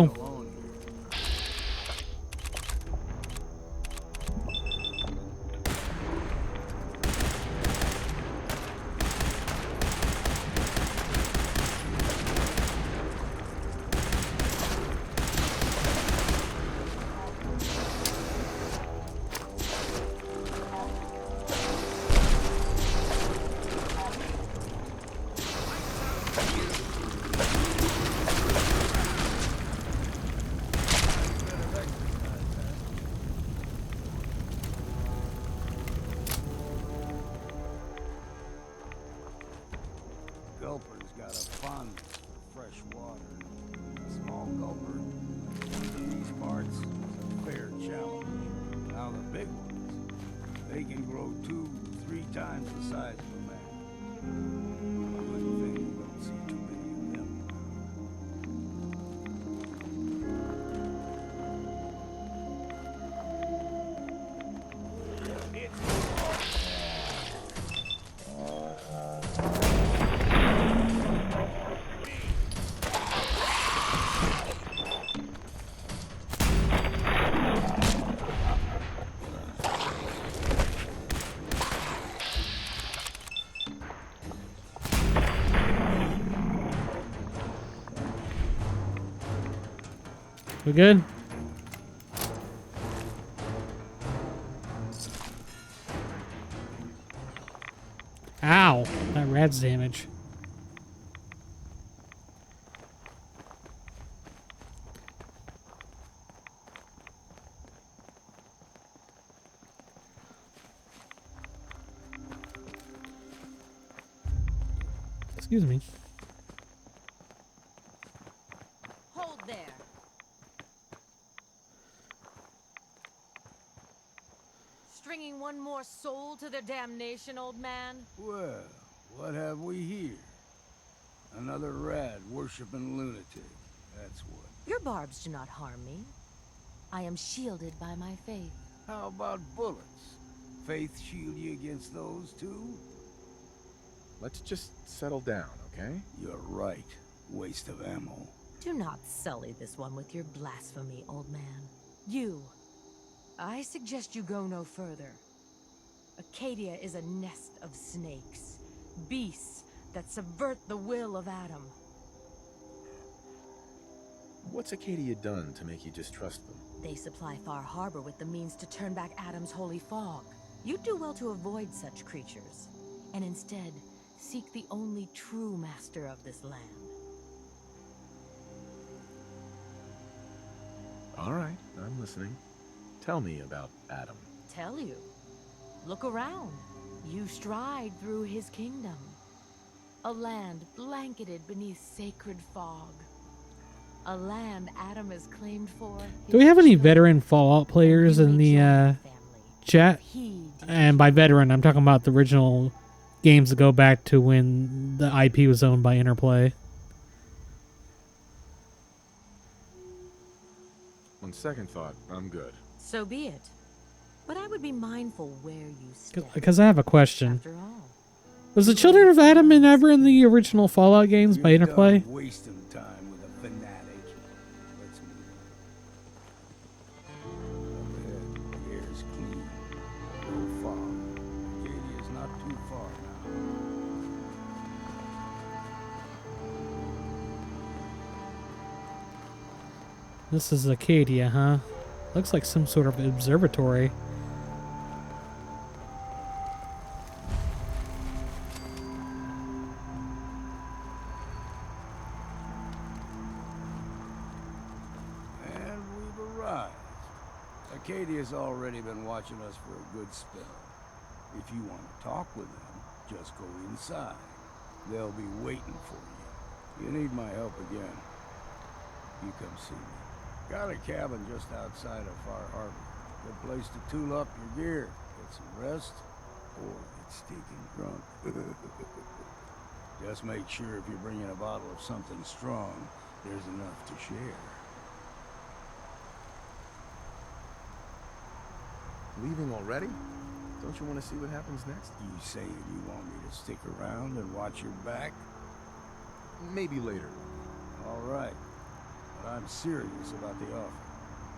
times the size of a man. A good thing you don't see too many of them We good? Ow! That rat's damage. Excuse me. Hold there. Stringing one more soul to their damnation, old man? Well, what have we here? Another rad worshipping lunatic. That's what. Your barbs do not harm me. I am shielded by my faith. How about bullets? Faith shield you against those too? Let's just settle down, okay? You're right. Waste of ammo. Do not sully this one with your blasphemy, old man. You. I suggest you go no further. Acadia is a nest of snakes. Beasts that subvert the will of Adam. What's Acadia done to make you distrust them? They supply Far Harbor with the means to turn back Adam's holy fog. You'd do well to avoid such creatures, and instead seek the only true master of this land. All right, I'm listening. Tell me about Adam. Tell you. Look around. You stride through his kingdom. A land blanketed beneath sacred fog. A land Adam has claimed for. Do we have any veteran Fallout players in the chat? And by veteran, I'm talking about the original games that go back to when the IP was owned by Interplay. On second thought, I'm good. So be it. But I would be mindful where you step. Because I have a question. After all. Was the Children of Adam ever in the original Fallout games by Interplay? Wasting time with a fanatic. Let's move. Up ahead, the air's clean. No fog. Acadia's not too far now. This is Acadia, huh? Looks like some sort of observatory. And we've arrived. Acadia's already been watching us for a good spell. If you want to talk with them, just go inside. They'll be waiting for you. You need my help again, you come see me. Got a cabin just outside of Far Harbor. Good place to tool up your gear, get some rest, or get stinking drunk. Just make sure if you're bringing a bottle of something strong, there's enough to share. Leaving already? Don't you want to see what happens next? You saying you want me to stick around and watch your back? Maybe later. All right. But I'm serious about the offer.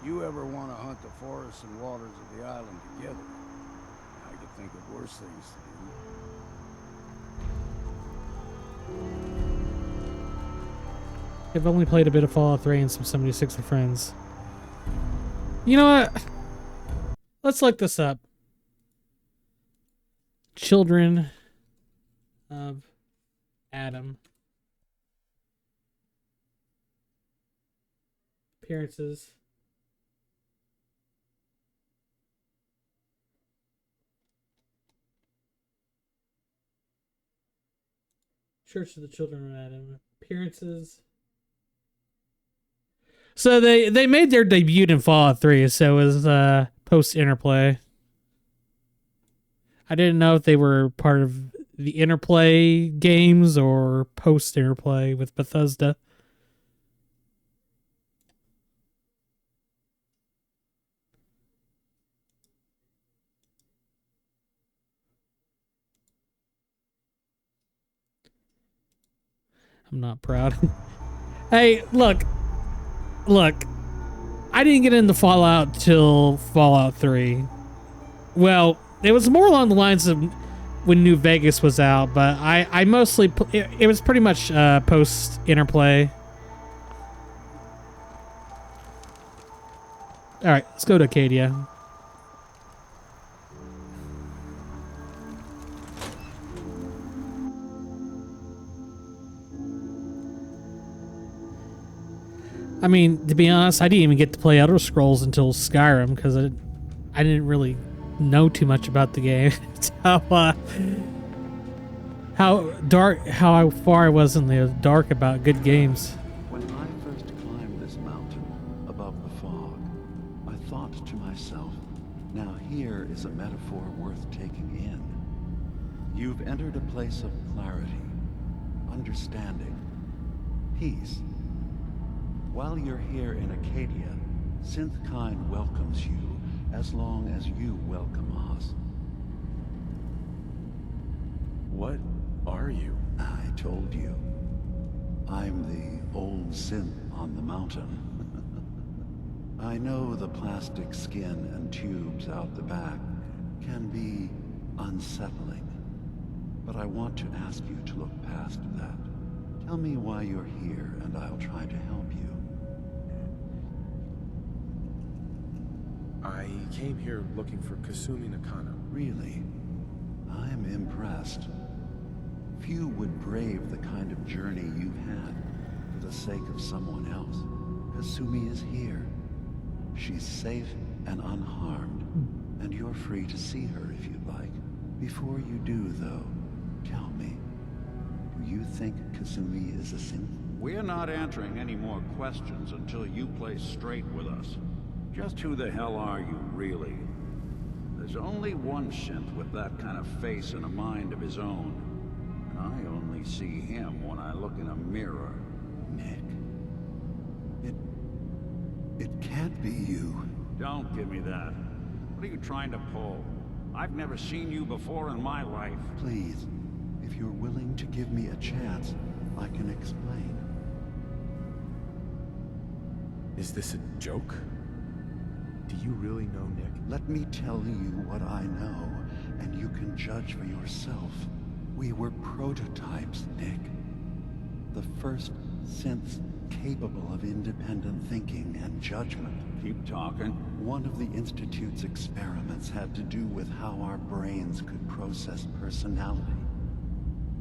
You ever want to hunt the forests and waters of the island together? I could think of worse things to do. I've only played a bit of Fallout 3 and some 76 with friends. You know what? Let's look this up. Children of Adam. Appearances. Church of the Children of Adam. Appearances. So they made their debut in Fallout 3, so it was post Interplay. I didn't know if they were part of the Interplay games or post Interplay with Bethesda. I'm not proud. Hey, look. I didn't get into Fallout till Fallout 3. Well, it was more along the lines of when New Vegas was out, but I mostly it was pretty much post Interplay. All right, let's go to Acadia. I mean, to be honest, I didn't even get to play Elder Scrolls until Skyrim because I didn't really know too much about the game. how far I was in the dark about good games. When I first climbed this mountain above the fog, I thought to myself, now here is a metaphor worth taking in. You've entered a place of clarity, understanding, peace. While you're here in Acadia, Synthkind welcomes you as long as you welcome us. What are you? I told you. I'm the old synth on the mountain. I know the plastic skin and tubes out the back can be unsettling, but I want to ask you to look past that. Tell me why you're here and I'll try to help you. I came here looking for Kasumi Nakano. Really? I'm impressed. Few would brave the kind of journey you've had for the sake of someone else. Kasumi is here. She's safe and unharmed, and you're free to see her if you'd like. Before you do, though, tell me, do you think Kasumi is a synth? We're not answering any more questions until you play straight with us. Just who the hell are you, really? There's only one synth with that kind of face and a mind of his own. And I only see him when I look in a mirror. Nick. It can't be you. Don't give me that. What are you trying to pull? I've never seen you before in my life. Please, if you're willing to give me a chance, I can explain. Is this a joke? Do you really know Nick? Let me tell you what I know, and you can judge for yourself. We were prototypes, Nick. The first synths capable of independent thinking and judgment. Keep talking. One of the Institute's experiments had to do with how our brains could process personality.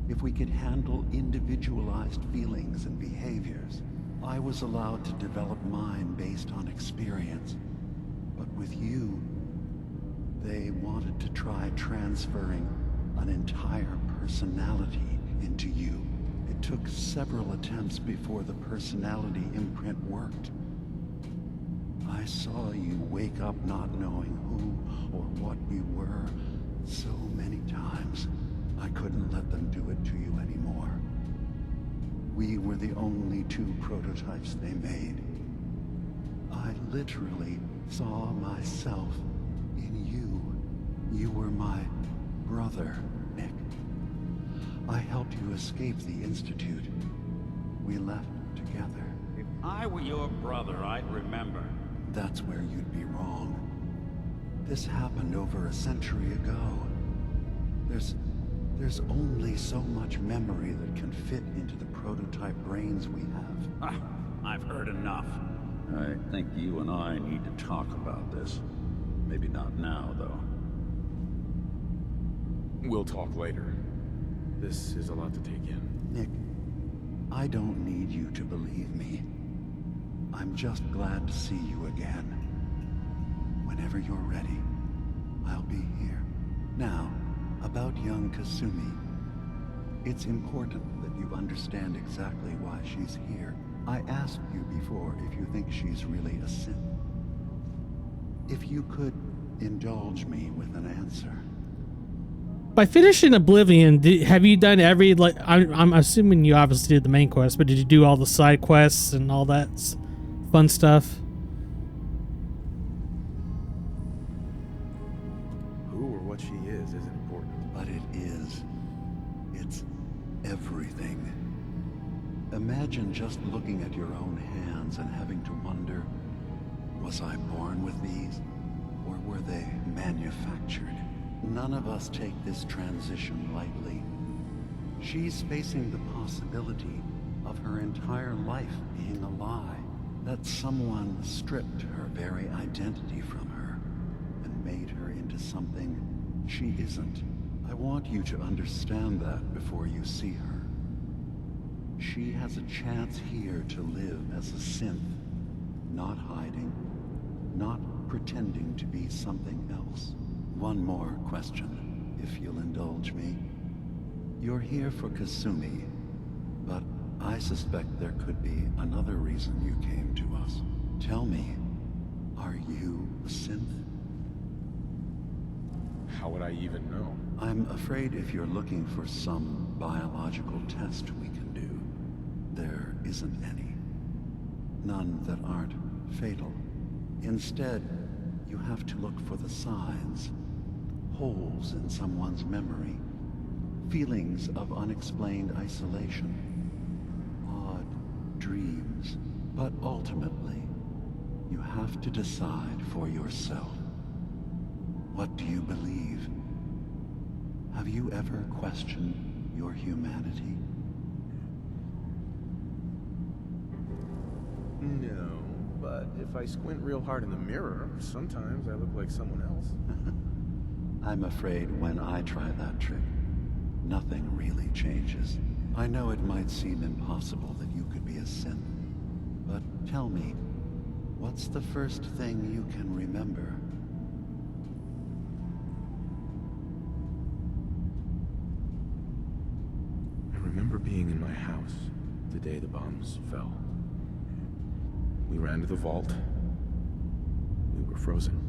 If we could handle individualized feelings and behaviors, I was allowed to develop mine based on experience. But with you, they wanted to try transferring an entire personality into you. It took several attempts before the personality imprint worked. I saw you wake up not knowing who or what you were so many times. I couldn't let them do it to you anymore. We were the only two prototypes they made. I literally saw myself in you. You were my brother, Nick. I helped you escape the Institute. We left together. If I were your brother, I'd remember. That's where you'd be wrong. This happened over a century ago. There's only so much memory that can fit into the prototype brains we have. Ah, I've heard enough. I think you and I need to talk about this. Maybe not now, though. We'll talk later. This is a lot to take in. Nick, I don't need you to believe me. I'm just glad to see you again. Whenever you're ready, I'll be here. Now, about young Kasumi. It's important that you understand exactly why she's here. I asked you before if you think she's really a synth. If you could indulge me with an answer. By finishing Oblivion, have you done every, like, I'm assuming you obviously did the main quest, but did you do all the side quests and all that fun stuff? Who or what she is isn't important. But it is. It's everything. Imagine just looking at your own hands and having to wonder, was I born with these? Or were they manufactured? None of us take this transition lightly. She's facing the possibility of her entire life being a lie, that someone stripped her very identity from her and made her into something she isn't. I want you to understand that before you see her. She has a chance here to live as a synth, not hiding, not pretending to be something else. One more question, if you'll indulge me. You're here for Kasumi, but I suspect there could be another reason you came to us. Tell me, are you a synth? How would I even know? I'm afraid if you're looking for some biological test we can do, there isn't any. None that aren't fatal. Instead, you have to look for the signs. Holes in someone's memory. Feelings of unexplained isolation. Odd dreams. But ultimately, you have to decide for yourself. What do you believe? Have you ever questioned your humanity? No, but if I squint real hard in the mirror, sometimes I look like someone else. I'm afraid when I try that trick, nothing really changes. I know it might seem impossible that you could be a synth, but tell me, what's the first thing you can remember? I remember being in my house the day the bombs fell. We ran to the vault. We were frozen.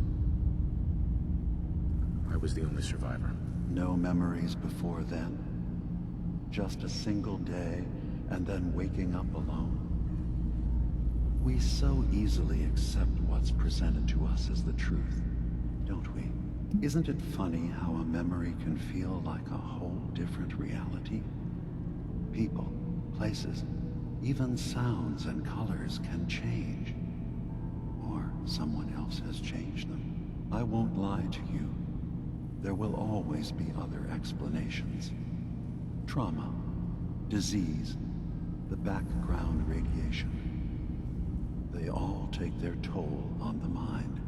I was the only survivor. No memories before then? Just a single day, and then waking up alone? We so easily accept what's presented to us as the truth, don't we? Isn't it funny how a memory can feel like a whole different reality? People, places, even sounds and colors can change. Or someone else has changed them. I won't lie to you. There will always be other explanations. Trauma, disease, the background radiation. They all take their toll on the mind.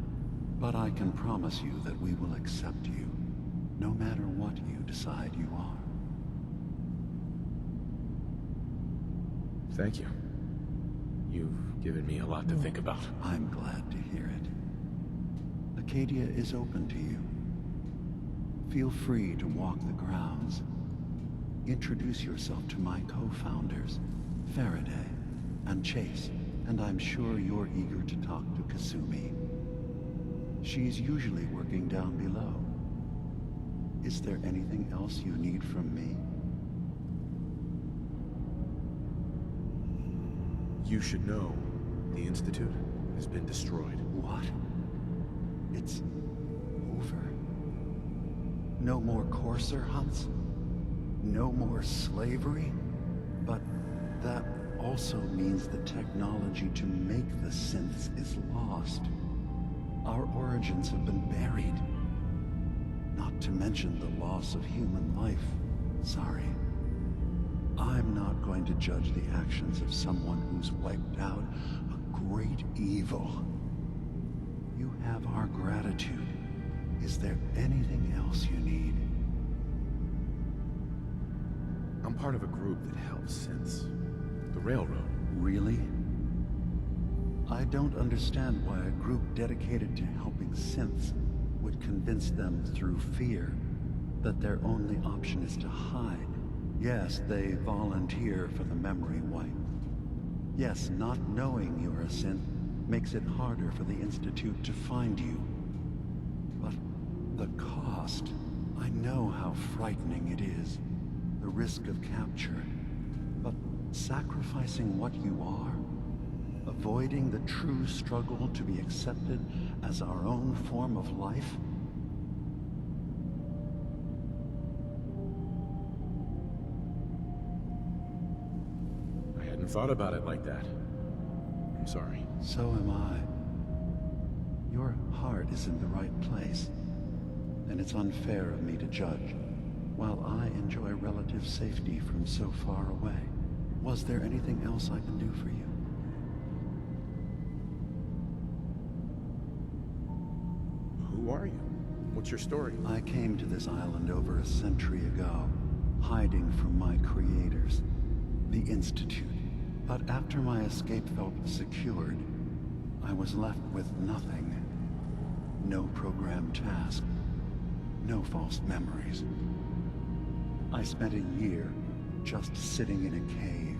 But I can promise you that we will accept you, no matter what you decide you are. Thank you. You've given me a lot to think about. I'm glad to hear it. Acadia is open to you. Feel free to walk the grounds. Introduce yourself to my co-founders, Faraday and Chase, and I'm sure you're eager to talk to Kasumi. She's usually working down below. Is there anything else you need from me? You should know, the Institute has been destroyed. What? It's over? No more courser hunts? No more slavery? But that also means the technology to make the synths is lost. Our origins have been buried. Not to mention the loss of human life. Sorry. I'm not going to judge the actions of someone who's wiped out a great evil. You have our gratitude. Is there anything else you need? I'm part of a group that helps synths. The Railroad. Really? I don't understand why a group dedicated to helping synths would convince them through fear that their only option is to hide. Yes, they volunteer for the memory wipe. Yes, not knowing you're a synth makes it harder for the Institute to find you. But the cost I know how frightening it is, the risk of capture. But sacrificing what you are, avoiding the true struggle to be accepted as our own form of life, I hadn't thought about it like that. I'm sorry. so am I. Your heart is in the right place, and it's unfair of me to judge. While I enjoy relative safety from so far away, was there anything else I could do for you? Who are you? What's your story? I came to this island over a century ago, hiding from my creators, the Institute. But after my escape felt secured, I was left with nothing. No programmed task, no false memories. I spent a year just sitting in a cave.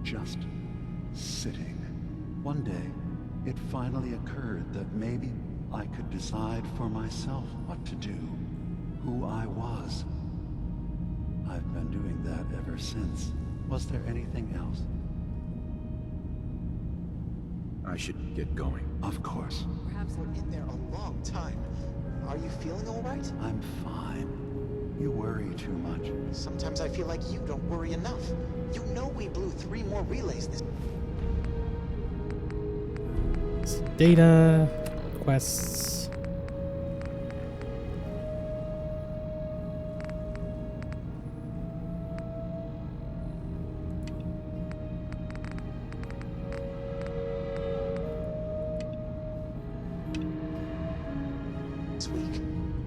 Just sitting. One day, it finally occurred that maybe I could decide for myself what to do, who I was. I've been doing that ever since. Was there anything else? I should get going. Of course. Perhaps we're in there a long time. Are you feeling all right? I'm fine. You worry too much. Sometimes I feel like you don't worry enough. You know we blew 3 more relays this... Data, quests. This week.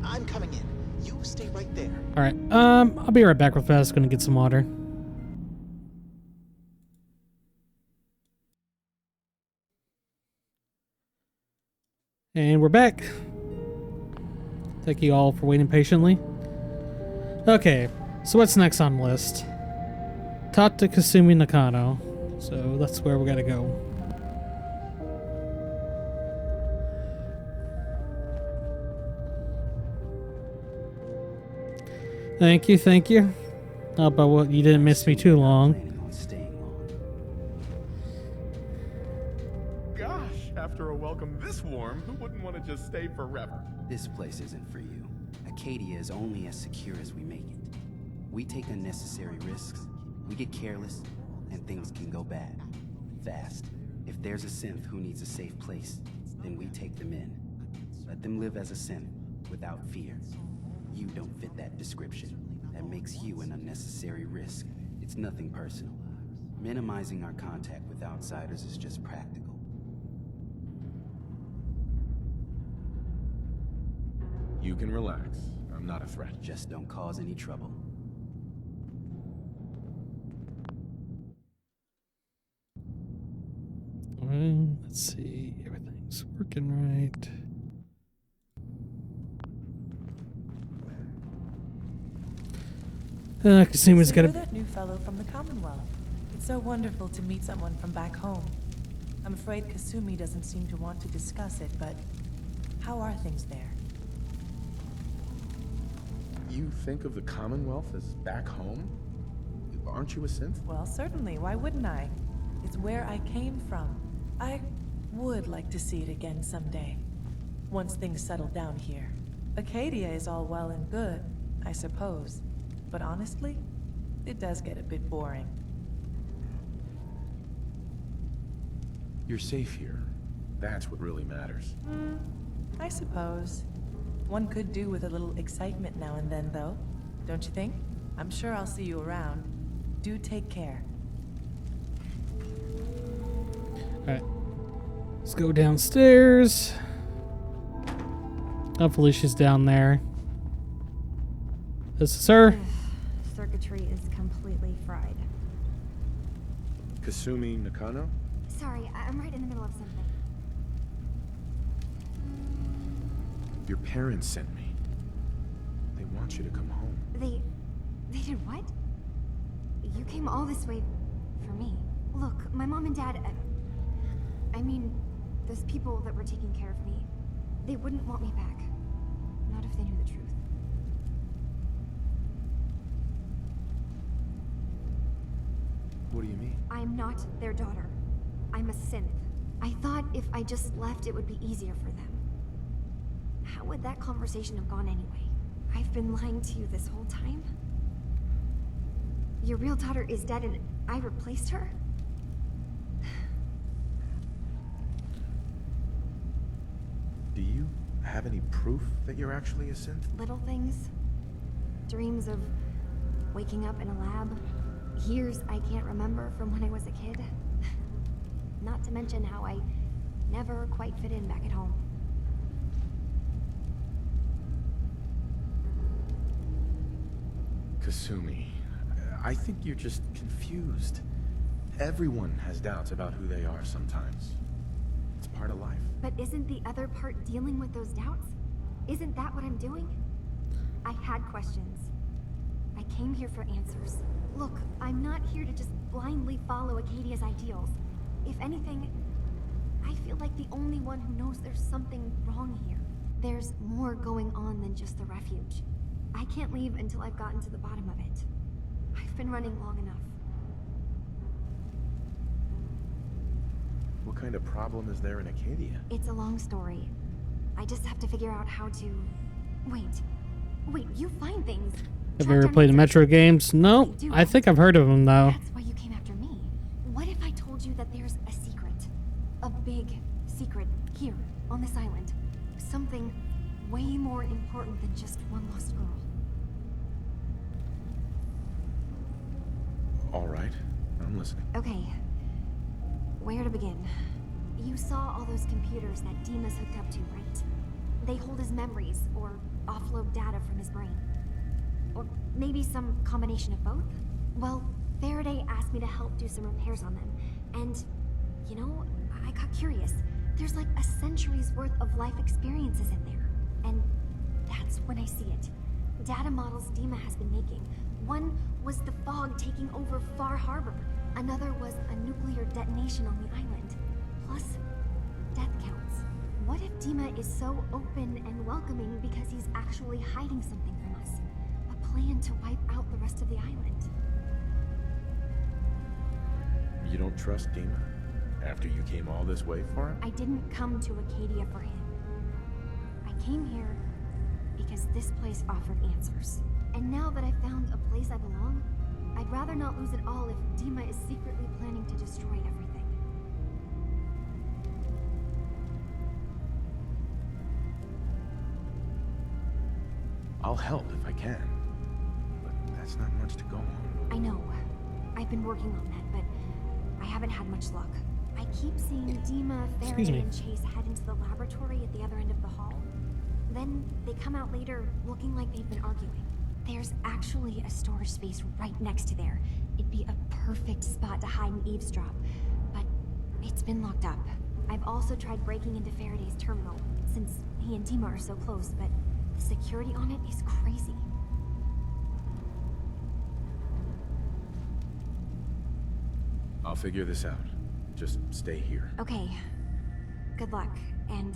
I'm coming in. You stay right there. All right. I'll be right back real fast. Gonna get some water. And we're back. Thank you all for waiting patiently. Okay, so what's next on the list? Talk to Kasumi Nakano. So that's where we gotta go. Thank you, thank you. How about what? You didn't miss me too long. Gosh, after a welcome this warm, who wouldn't want to just stay forever? This place isn't for you. Acadia is only as secure as we make it. We take unnecessary risks, we get careless, and things can go bad. Fast. If there's a synth who needs a safe place, then we take them in. Let them live as a synth, without fear. You don't fit that description. That makes you an unnecessary risk. It's nothing personal. Minimizing our contact with outsiders is just practical. You can relax. I'm not a threat. Just don't cause any trouble. Well, let's see. Everything's working right. Kasumi's So got you're a... that new fellow from the Commonwealth. It's so wonderful to meet someone from back home. I'm afraid Kasumi doesn't seem to want to discuss it, but how are things there? You think of the Commonwealth as back home? Aren't you a synth? Well, certainly. Why wouldn't I? It's where I came from. I would like to see it again someday. Once things settle down here. Acadia is all well and good, I suppose. But honestly, it does get a bit boring. You're safe here. That's what really matters. I suppose. One could do with a little excitement now and then, though. Don't you think? I'm sure I'll see you around. Do take care. Alright. Let's go downstairs. Hopefully she's down there. This is her. Circuitry is completely fried. Kasumi Nakano? Sorry, I'm right in the middle of something. Your parents sent me. They want you to come home. They did what? You came all this way for me. Look, my mom and dad, I mean, those people that were taking care of me, they wouldn't want me back. Not if they knew the truth. What do you mean? I'm not their daughter. I'm a synth. I thought if I just left, it would be easier for them. How would that conversation have gone anyway? I've been lying to you this whole time? Your real daughter is dead and I replaced her? Do you have any proof that you're actually a synth? Little things. Dreams of waking up in a lab. Years I can't remember from when I was a kid. Not to mention how I never quite fit in back at home. Kasumi, I think you're just confused. Everyone has doubts about who they are sometimes. It's part of life. But isn't the other part dealing with those doubts? Isn't that what I'm doing? I had questions. I came here for answers. Look, I'm not here to just blindly follow Acadia's ideals. If anything, I feel like the only one who knows there's something wrong here. There's more going on than just the refuge. I can't leave until I've gotten to the bottom of it. I've been running long enough. What kind of problem is there in Acadia? It's a long story. I just have to figure out how to... Wait, you find things. Have you ever played the Metro games? No, I think I've heard of them though. That's why you came after me. What if I told you that there's a secret? A big secret here on this island. Something way more important than just one lost girl. All right, I'm listening. Okay. Where to begin? You saw all those computers that Dima's hooked up to, right? They hold his memories, or offload data from his brain. Or maybe some combination of both? Well, Faraday asked me to help do some repairs on them. And, you know, I got curious. There's like a century's worth of life experiences in there. And that's when I see it. Data models Dima has been making. One was the fog taking over Far Harbor. Another was a nuclear detonation on the island. Plus, death counts. What if Dima is so open and welcoming because he's actually hiding something from us? A plan to wipe out the rest of the island. You don't trust Dima? After you came all this way for him? I didn't come to Acadia for him. I came here because this place offered answers. And now that I've found a place I belong, I'd rather not lose it all if Dima is secretly planning to destroy everything. I'll help if I can. But that's not much to go on. I know. I've been working on that, but I haven't had much luck. I keep seeing Dima, Faraday, and Chase head into the laboratory at the other end of the hall. Then they come out later looking like they've been arguing. There's actually a storage space right next to there. It'd be a perfect spot to hide and eavesdrop, but it's been locked up. I've also tried breaking into Faraday's terminal, since he and Dima are so close, but the security on it is crazy. I'll figure this out. Just stay here. Okay. Good luck, and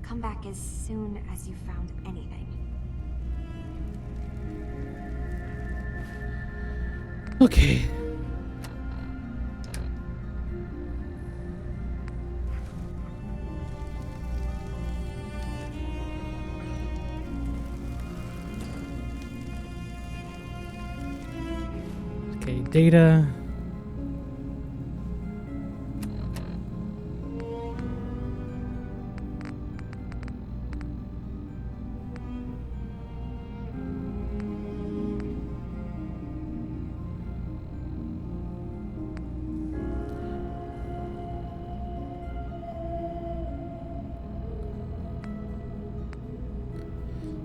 come back as soon as you've found anything. Okay. Okay, data.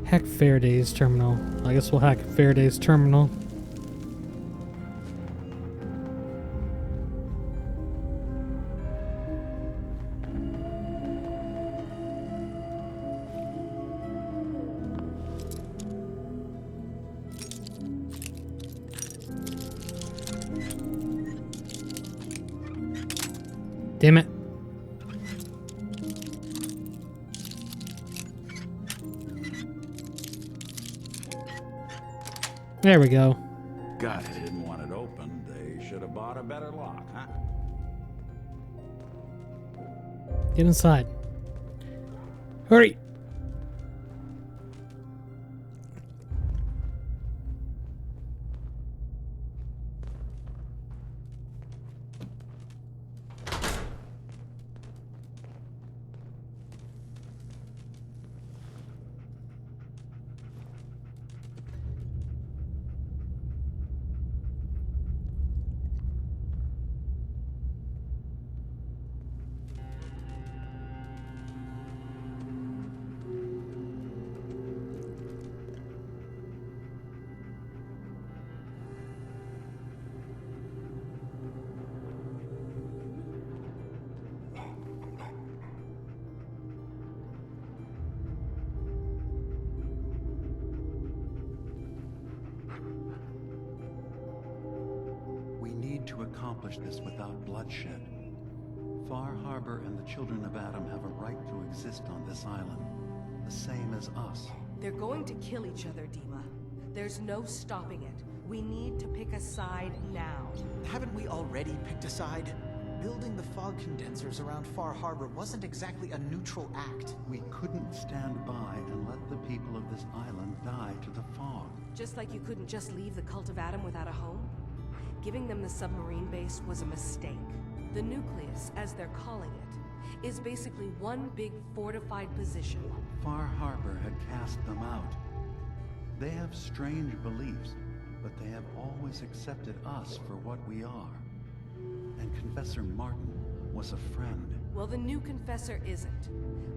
Hack Faraday's terminal. I guess we'll hack Faraday's terminal. Damn it. There we go. Got it. They didn't want it open. They should have bought a better lock, huh? Get inside. Hurry! To accomplish this without bloodshed. Far Harbor and the children of Adam have a right to exist on this island, the same as us. They're going to kill each other, Dima. There's no stopping it. We need to pick a side now. Haven't we already picked a side? Building the fog condensers around Far Harbor wasn't exactly a neutral act. We couldn't stand by and let the people of this island die to the fog. Just like you couldn't just leave the Cult of Adam without a home? Giving them the submarine base was a mistake. The nucleus, as they're calling it, is basically one big fortified position. Far Harbor had cast them out. They have strange beliefs, but they have always accepted us for what we are. And Confessor Martin was a friend. Well, the new Confessor isn't.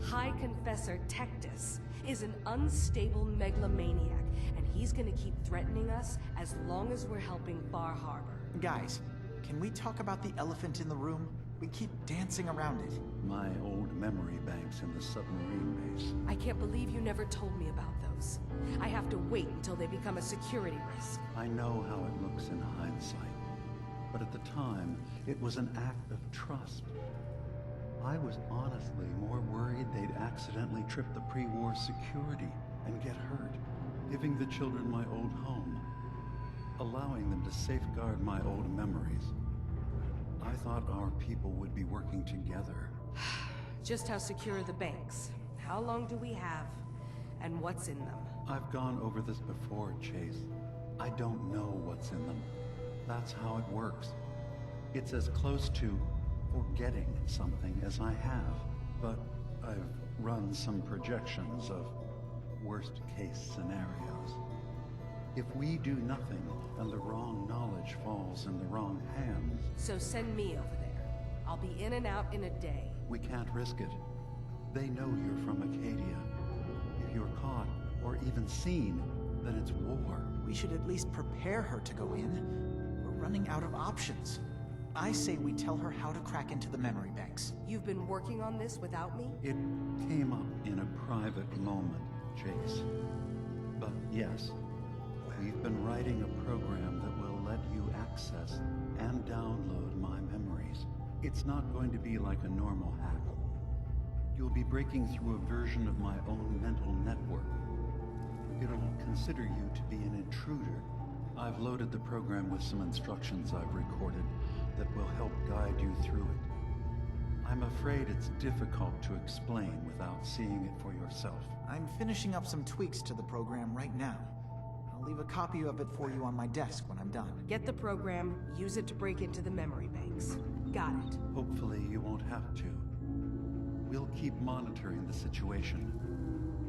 High Confessor Tectus is an unstable megalomaniac, and he's gonna keep threatening us as long as we're helping Far Harbor. Guys, can we talk about the elephant in the room? We keep dancing around it. My old memory banks in the submarine base. I can't believe you never told me about those. I have to wait until they become a security risk. I know how it looks in hindsight, but at the time, it was an act of trust. I was honestly more worried they'd accidentally trip the pre-war security and get hurt, giving the children my old home, allowing them to safeguard my old memories. I thought our people would be working together. Just how secure are the banks? How long do we have? And what's in them? I've gone over this before, Chase. I don't know what's in them. That's how it works. It's as close to forgetting something as I have, but I've run some projections of worst-case scenarios. If we do nothing, and the wrong knowledge falls in the wrong hands... So send me over there. I'll be in and out in a day. We can't risk it. They know you're from Acadia. If you're caught, or even seen, then it's war. We should at least prepare her to go in. We're running out of options. I say we tell her how to crack into the memory banks. You've been working on this without me? It came up in a private moment, Chase. But yes, we've been writing a program that will let you access and download my memories. It's not going to be like a normal hack. You'll be breaking through a version of my own mental network. It'll consider you to be an intruder. I've loaded the program with some instructions I've recorded that will help guide you through it. I'm afraid it's difficult to explain without seeing it for yourself. I'm finishing up some tweaks to the program right now. I'll leave a copy of it for you on my desk when I'm done. Get the program, use it to break into the memory banks. Got it. Hopefully you won't have to. We'll keep monitoring the situation.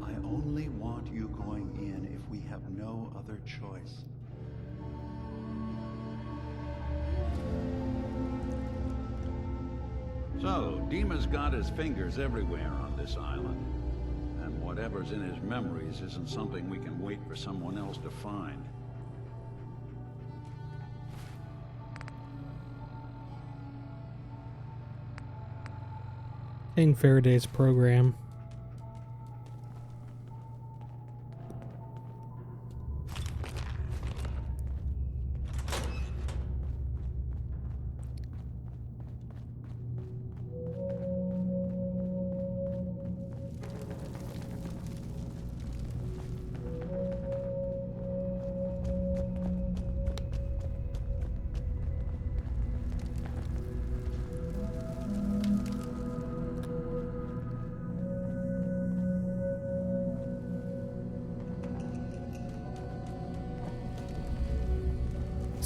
I only want you going in if we have no other choice. So, Dima's got his fingers everywhere on this island. And whatever's in his memories isn't something we can wait for someone else to find. In Faraday's program.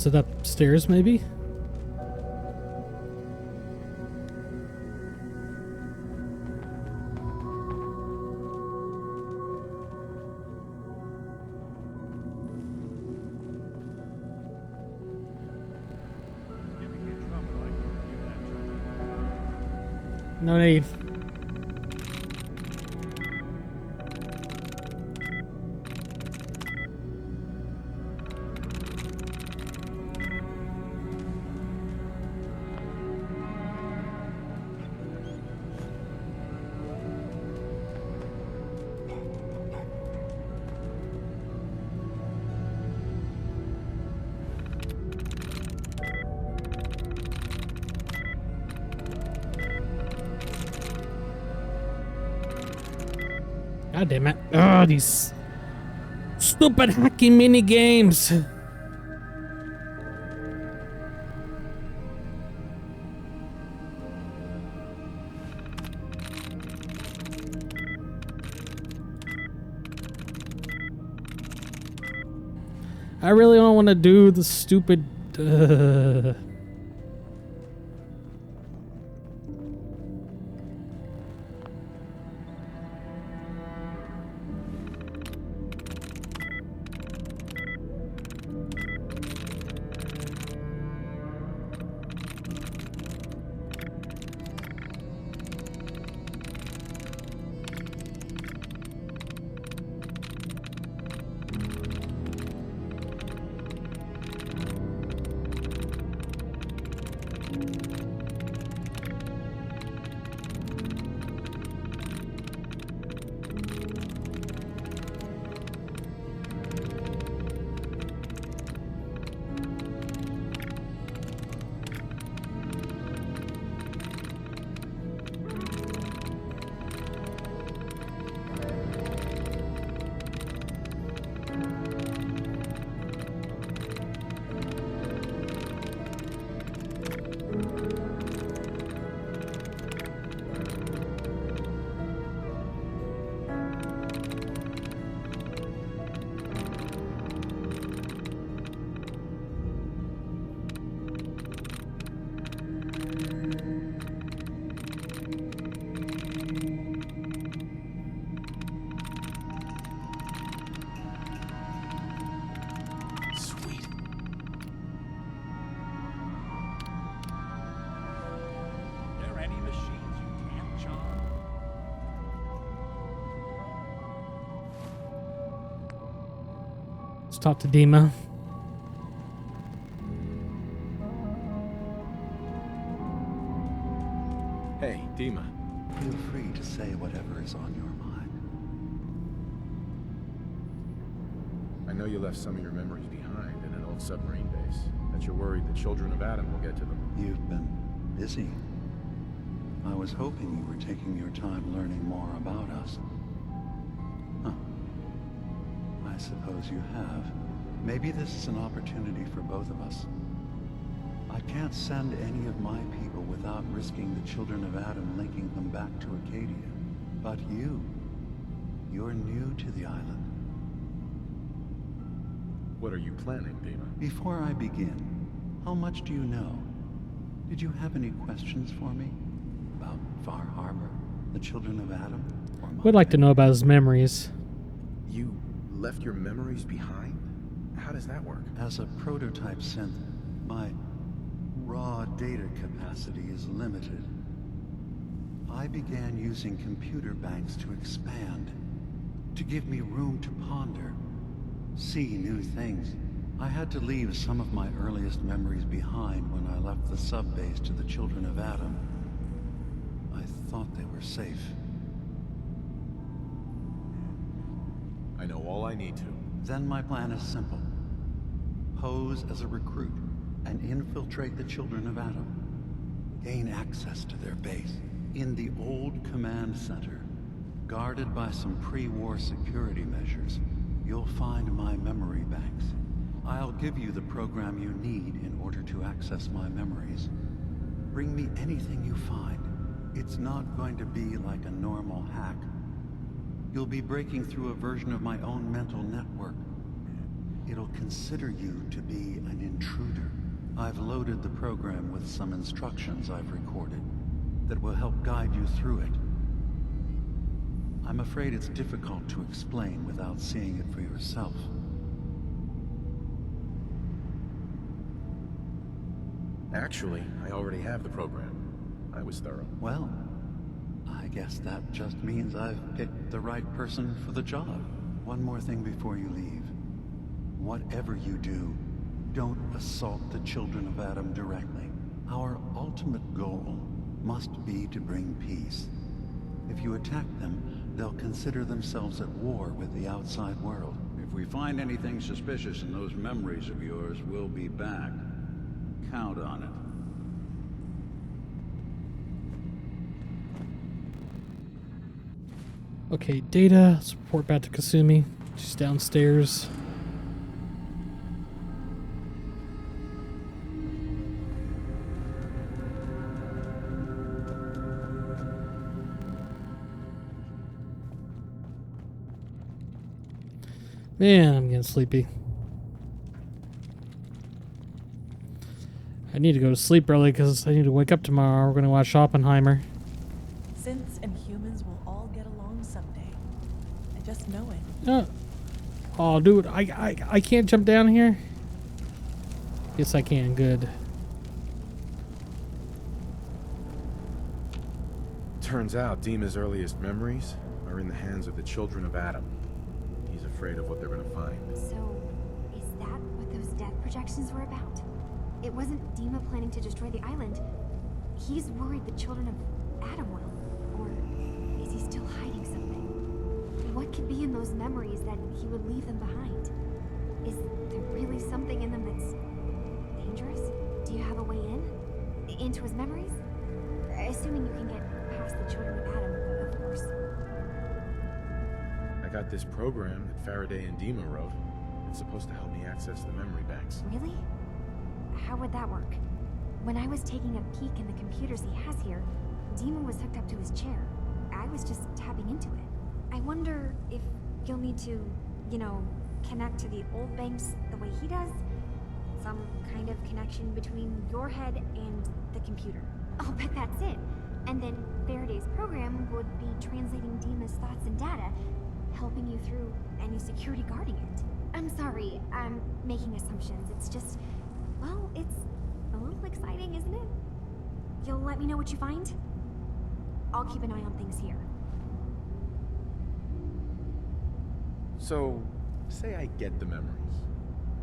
Is it upstairs, maybe? No need. God damn it. Oh, these stupid hacky mini games. I really don't want to do the stupid Let's talk to Dima. Hey, Dima. Feel free to say whatever is on your mind. I know you left some of your memories behind in an old submarine base. That you're worried the children of Adam will get to them. You've been busy. I was hoping you were taking your time learning more about us. Huh. I suppose you have. Maybe this is an opportunity for both of us. I can't send any of my people without risking the children of Adam linking them back to Acadia. But you're new to the island. What are you planning, Dima? Before I begin, how much do you know? Did you have any questions for me? About Far Harbor, the children of Adam? Would like to know about his memories. You left your memories behind? How does that work? As a prototype synth, my raw data capacity is limited. I began using computer banks to expand, to give me room to ponder, see new things. I had to leave some of my earliest memories behind when I left the sub-base to the children of Adam. I thought they were safe. I know all I need to. Then my plan is simple. Pose as a recruit and infiltrate the children of Adam. Gain access to their base in the old command center. Guarded by some pre-war security measures, you'll find my memory banks. I'll give you the program you need in order to access my memories. Bring me anything you find. It's not going to be like a normal hack. You'll be breaking through a version of my own mental network. it'll consider you to be an intruder. I've loaded the program with some instructions I've recorded that will help guide you through it. I'm afraid it's difficult to explain without seeing it for yourself. Actually, I already have the program. I was thorough. Well, I guess that just means I've picked the right person for the job. One more thing before you leave. Whatever you do, don't assault the children of Adam directly. Our ultimate goal must be to bring peace. If you attack them, they'll consider themselves at war with the outside world. If we find anything suspicious in those memories of yours, we'll be back. Count on it. Okay, Data. Let's report back to Kasumi. She's downstairs. Man, I'm getting sleepy. I need to go to sleep early because I need to wake up tomorrow. We're going to watch Oppenheimer. Synths and humans will all get along someday. I just know it. Oh, dude, I can't jump down here? Yes, I can. Good. Turns out Dima's earliest memories are in the hands of the children of Adam. He's afraid of what they're going to find. So, is that what those death projections were about? It wasn't Dima planning to destroy the island. He's worried the children of Adam will. Or is he still hiding something? What could be in those memories that he would leave them behind? Is there really something in them that's dangerous? Do you have a way in? Into his memories? Assuming you can get past the children of Adam, of course. I got this program that Faraday and Dima wrote. It's supposed to help me access the memory banks. Really? How would that work? When I was taking a peek in the computers he has here, Dima was hooked up to his chair. I was just tapping into it. I wonder if you'll need to, you know, connect to the old banks the way he does? Some kind of connection between your head and the computer. I'll bet that's it. And then Faraday's program would be translating Dima's thoughts and data, helping you through any security guarding it. I'm sorry, I'm making assumptions. It's just, well, it's a little exciting, isn't it? You'll let me know what you find? I'll keep an eye on things here. So, say I get the memories.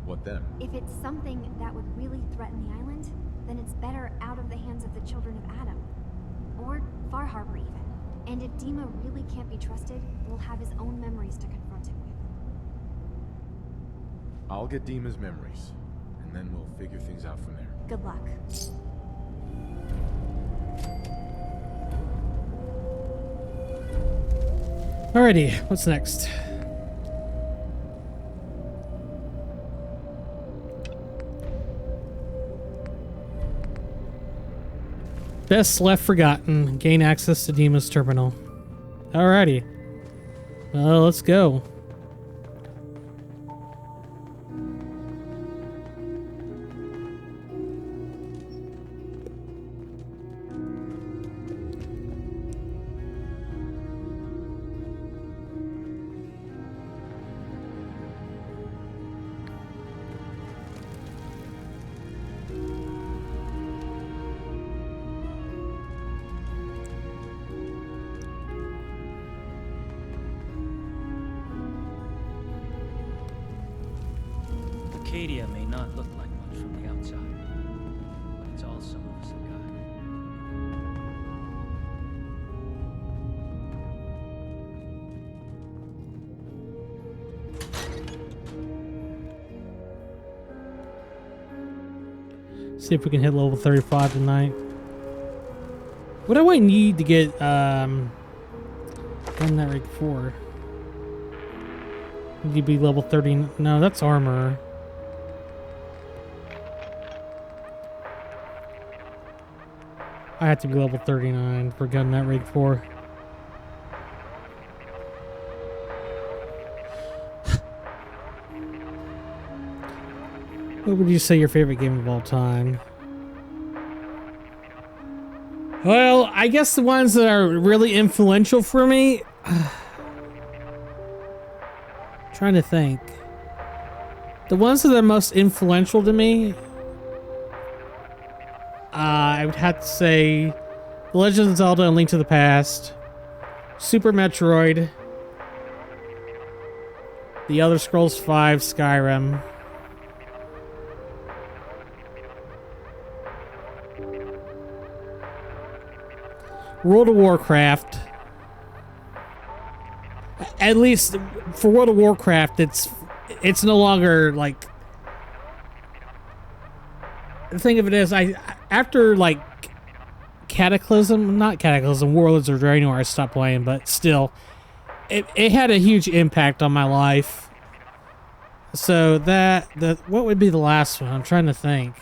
What then? If it's something that would really threaten the island, then it's better out of the hands of the children of Adam. Or Far Harbor even. And if Dima really can't be trusted, we'll have his own memories to confront him with. I'll get Dima's memories, and then we'll figure things out from there. Good luck. Alrighty, what's next? Best left forgotten. Gain access to Dima's terminal. Alrighty. Well, let's go. Arcadia may not look like much from the outside, but it's all some of us have got. See if we can hit level 35 tonight. What do I need to get done that right before? Need to be level 30. No, that's armor. I have to be level 39 for getting that rig 4. What would you say your favorite game of all time? Well, I guess the ones that are really influential for me. Trying to think. The ones that are most influential to me, I would have to say The Legend of Zelda and Link to the Past, Super Metroid, The Elder Scrolls V, Skyrim. World of Warcraft. At least for World of Warcraft, it's no longer like. The thing of it is, after like not Cataclysm, Warlords of Draenor, I stopped playing, but still, it had a huge impact on my life. So what would be the last one? I'm trying to think.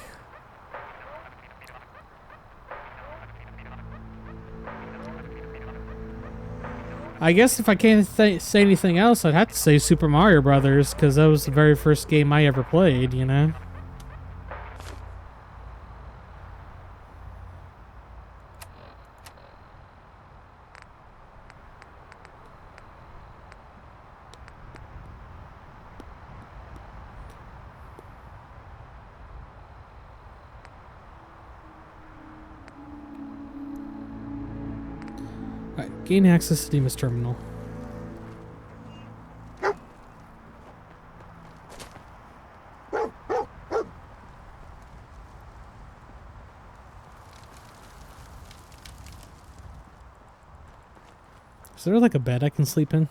I guess if I can't say anything else, I'd have to say Super Mario Brothers, because that was the very first game I ever played, you know? Alright, gain access to Demas Terminal. Is there like a bed I can sleep in?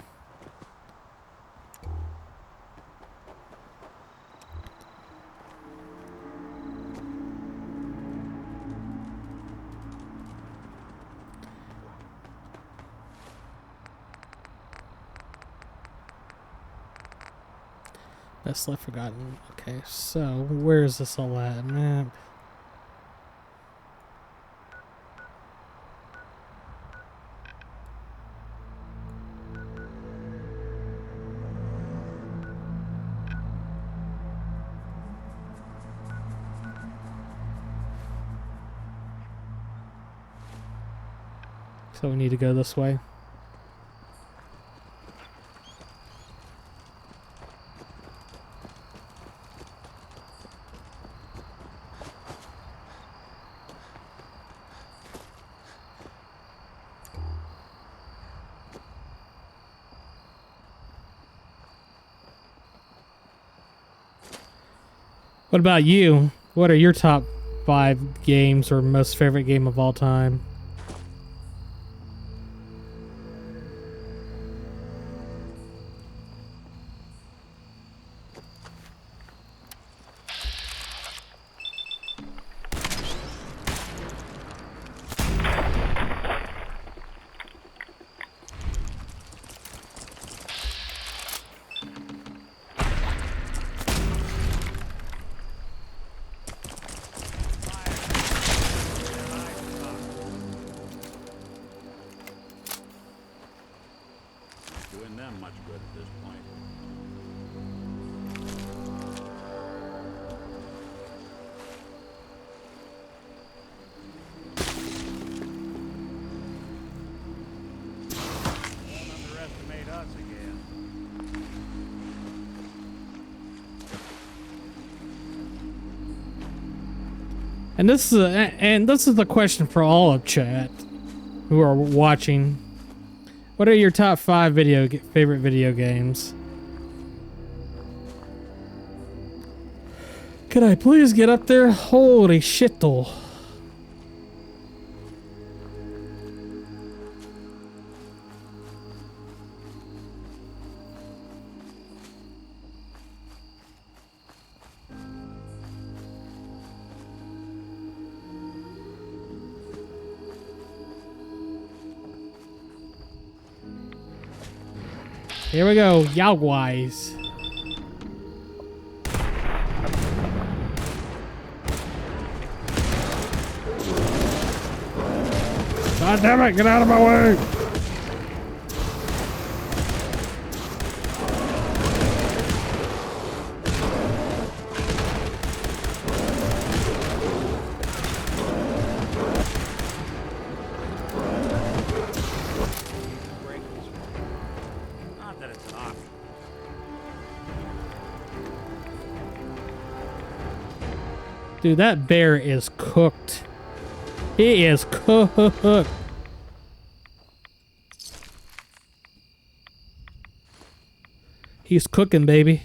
Best left forgotten. Okay, so where is this all at? Map. So we need to go this way. What about you? What are your top 5 games or most favorite game of all time? And this is the question for all of chat who are watching. What are your top 5 favorite video games? Could I please get up there? Holy shit, though. Here we go, Yowwise. God damn it, get out of my way! Dude, that bear is cooked. He is cooked. He's cooking, baby.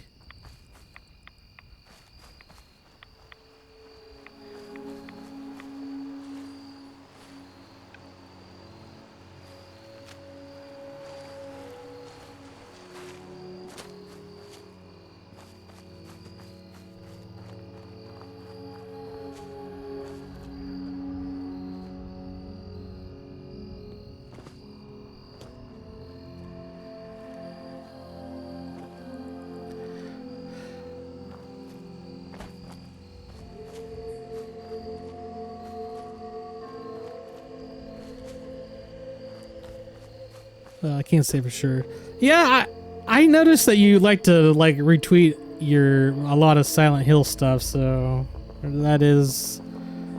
I can't say for sure. Yeah, I noticed that you like to like retweet a lot of Silent Hill stuff, so that is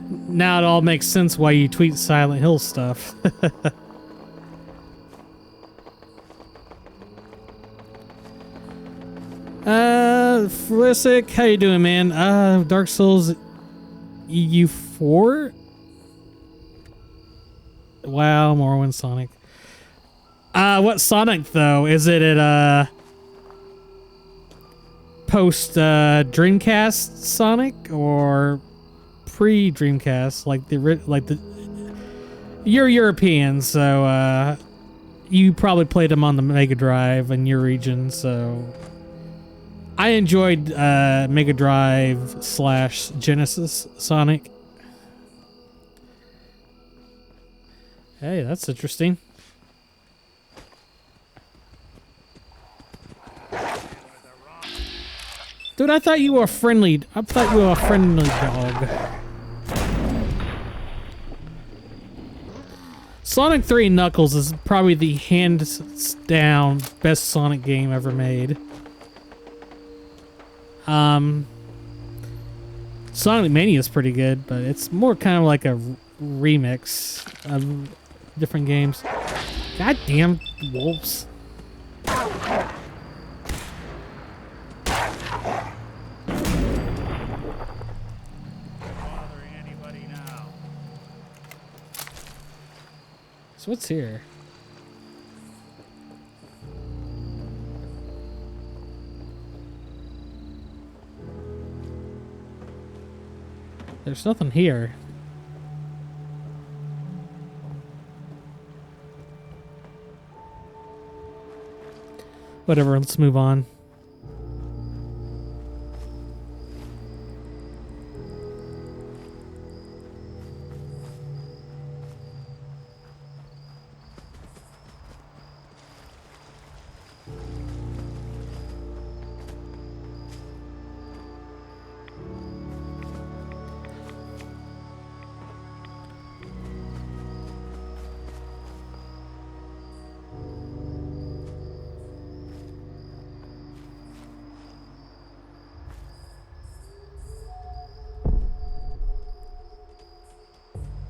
now it all makes sense why you tweet Silent Hill stuff. Felicic, how you doing, man? Dark Souls EU4? Wow, Morrowind Sonic. What Sonic though? Is it at post Dreamcast Sonic or pre Dreamcast? You're European, so you probably played them on the Mega Drive in your region. So I enjoyed Mega Drive / Genesis Sonic. Hey, that's interesting. Dude, I thought you were friendly. I thought you were a friendly dog. Sonic 3 Knuckles is probably the hands down best Sonic game ever made. Sonic Mania is pretty good, but it's more kind of like a remix of different games. Goddamn wolves. So what's here? There's nothing here. Whatever, let's move on.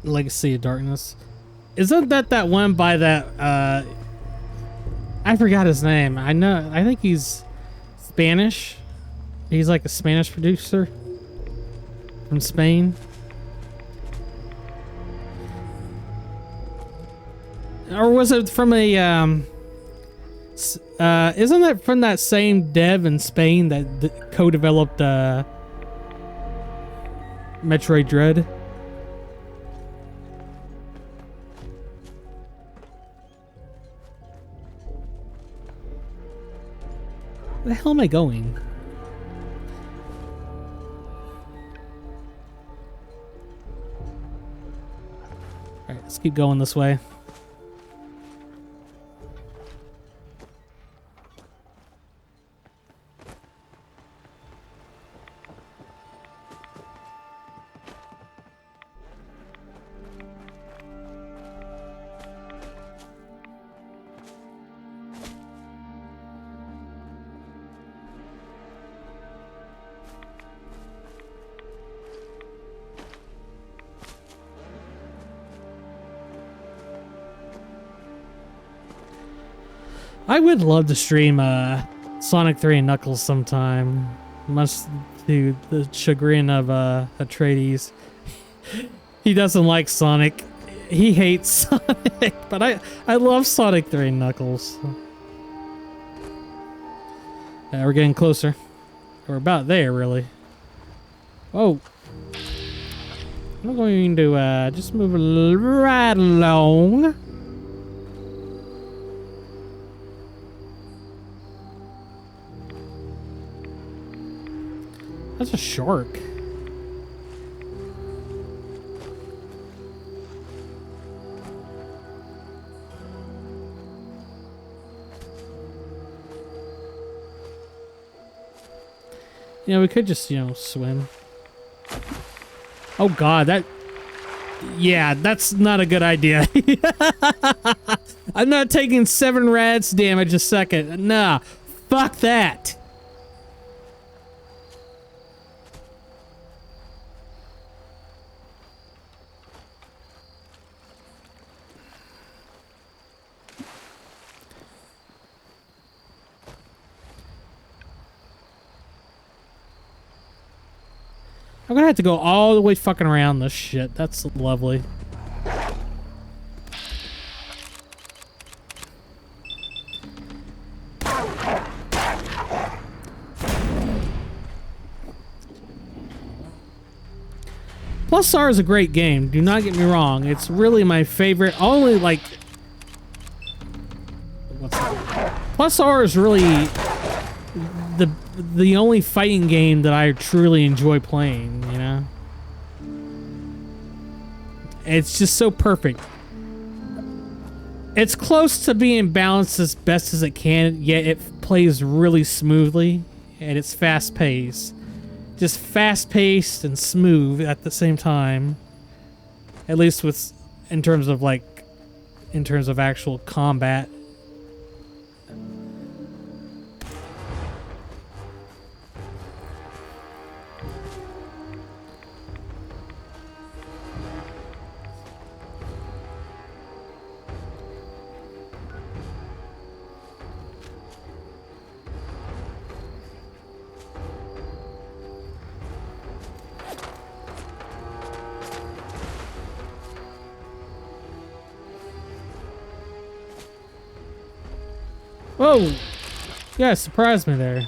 Legacy of Darkness. Isn't that one by that I forgot his name. I think he's Spanish. He's like a Spanish producer from Spain. Or was it from a isn't that from that same dev in Spain that co-developed Metroid Dread? Where the hell am I going? Alright, let's keep going this way. I would love to stream Sonic 3 and Knuckles sometime. much to the chagrin of Atreides. He doesn't like Sonic. He hates Sonic, but I love Sonic 3 and Knuckles. We're getting closer. We're about there, really. Whoa. I'm going to just move right along. That's a shark. You know, we could just, you know, swim. Oh god, that... Yeah, that's not a good idea. I'm not taking 7 rats damage a second. Nah, fuck that. I'm gonna have to go all the way fucking around this shit. That's lovely. Plus R is a great game. Do not get me wrong. It's really my favorite. Only like... What's that? Plus R is really... the only fighting game that I truly enjoy playing, you know? It's just so perfect. It's close to being balanced as best as it can, yet it plays really smoothly, and it's fast-paced. Just fast-paced and smooth at the same time. At least with, in terms of actual combat. Whoa! Yeah, surprised me there.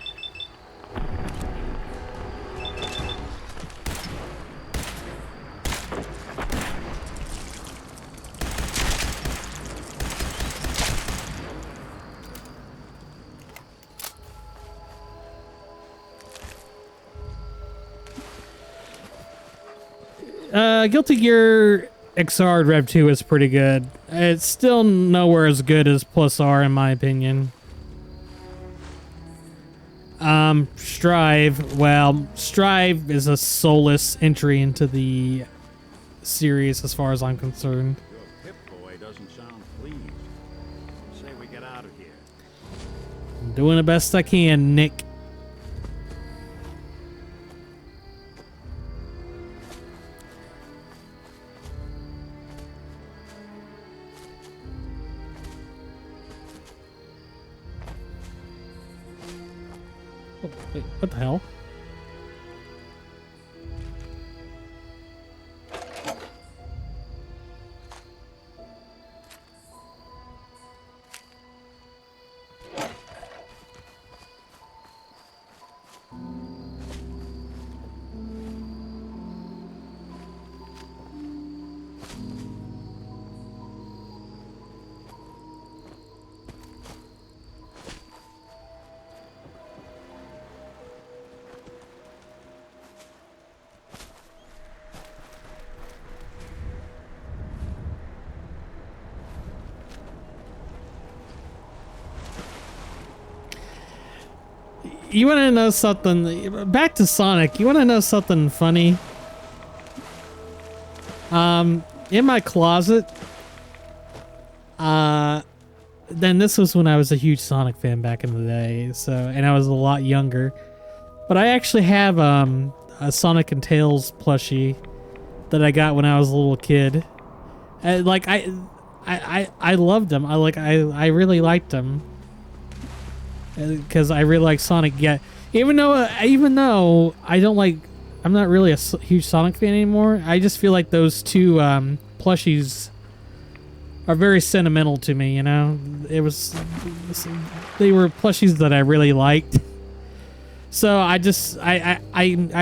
Guilty Gear XR Rev 2 is pretty good. It's still nowhere as good as Plus R in my opinion. Strive, well, Strive is a soulless entry into the series as far as I'm concerned. Your Pip-Boy doesn't sound pleased. Say we get out of here. I'm doing the best I can, Nick. Oh, wait, what the hell? You want to know something? Back to Sonic. You want to know something funny? In my closet, then this was when I was a huge Sonic fan back in the day. So, and I was a lot younger. But I actually have a Sonic and Tails plushie that I got when I was a little kid. Like I loved them. I really liked them. Because I really like Sonic. Yeah, Even though I don't like, I'm not really a huge Sonic fan anymore. I just feel like those two plushies are very sentimental to me. You know, they were plushies that I really liked. So I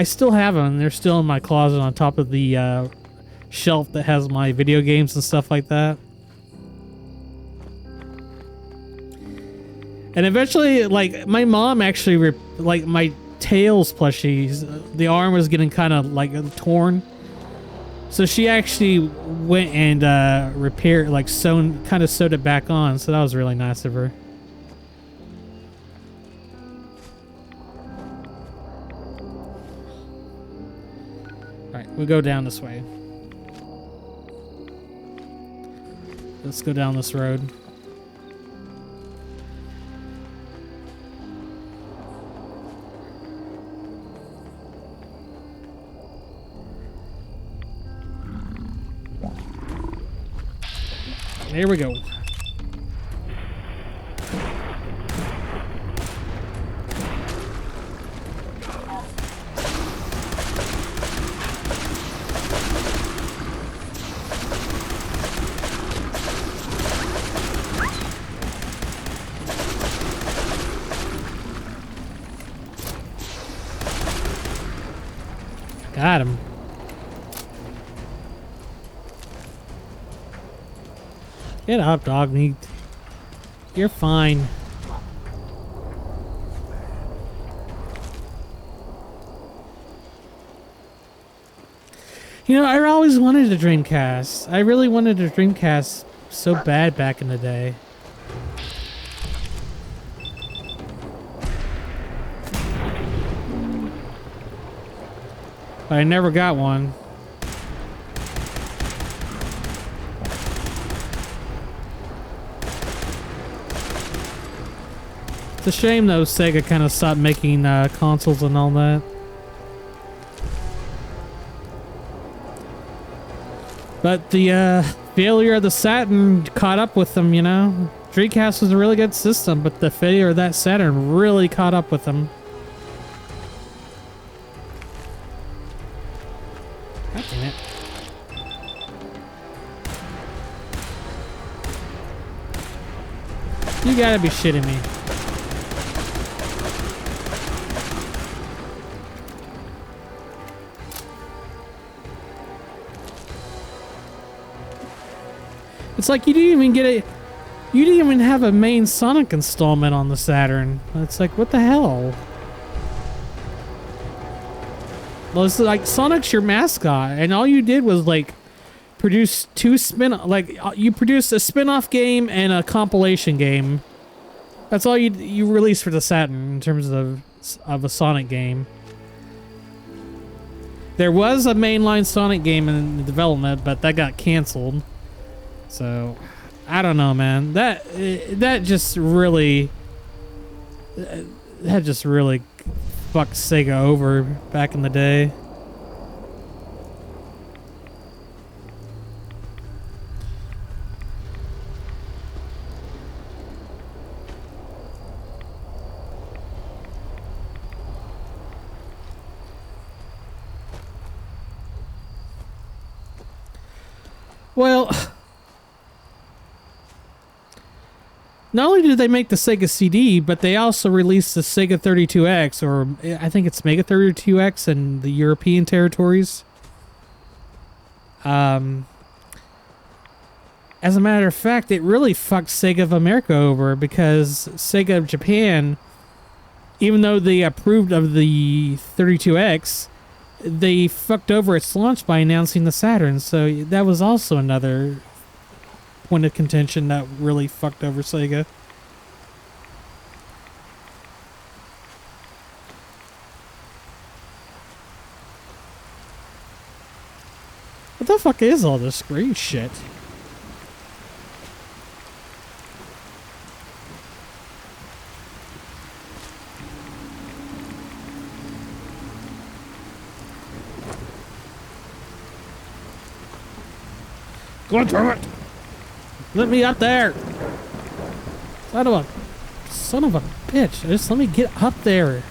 still have them. They're still in my closet on top of the shelf that has my video games and stuff like that. And eventually, like, my mom actually, like, my Tails plushies, the arm was getting kind of, like, torn. So she actually went and repaired, like, kind of sewed it back on. So that was really nice of her. Alright, we'll go down this way. Let's go down this road. There we go. Got him. Get up, dog meat. You're fine. You know, I always wanted a Dreamcast. I really wanted a Dreamcast so bad back in the day. But I never got one. It's a shame though Sega kind of stopped making consoles and all that. But the failure of the Saturn caught up with them, you know? Dreamcast was a really good system, but the failure of that Saturn really caught up with them. God damn it. You gotta be shitting me. It's like you didn't even get a... You didn't even have a main Sonic installment on the Saturn. It's like, what the hell? Well, it's like Sonic's your mascot, and all you did was like produce two you produced a spin-off game and a compilation game. That's all you released for the Saturn in terms of a Sonic game. There was a mainline Sonic game in development, but that got canceled. So, I don't know, man. That just really fucked Sega over back in the day. Well, not only did they make the Sega CD, but they also released the Sega 32X, or I think it's Mega 32X in the European territories. As a matter of fact, it really fucked Sega of America over, because Sega of Japan, even though they approved of the 32X, they fucked over its launch by announcing the Saturn. So that was also another point of contention that really fucked over Sega. What the fuck is all this green shit? Go through it! Let me up there! Son of a bitch! Just let me get up there!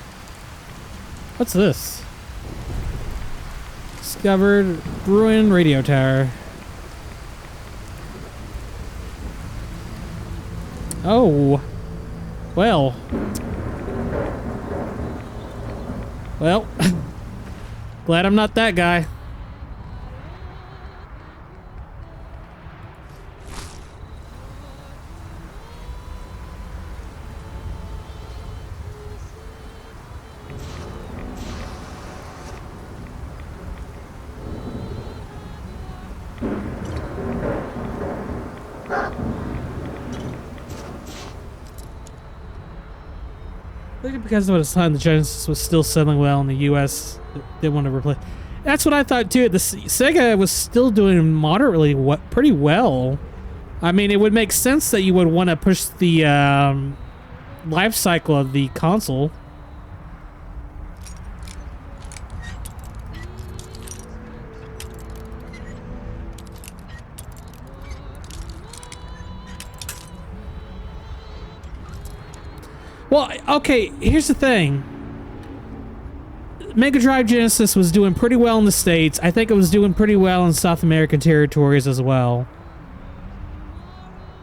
What's this? Discovered ruined radio tower. Oh. Well. Well. Glad I'm not that guy. I think because of the time the Genesis was still selling well in the US, they want to replace. That's what I thought too. The Sega was still doing moderately pretty well. I mean, it would make sense that you would want to push the life cycle of the console. Well, okay, here's the thing. Mega Drive Genesis was doing pretty well in the States. I think it was doing pretty well in South American territories as well.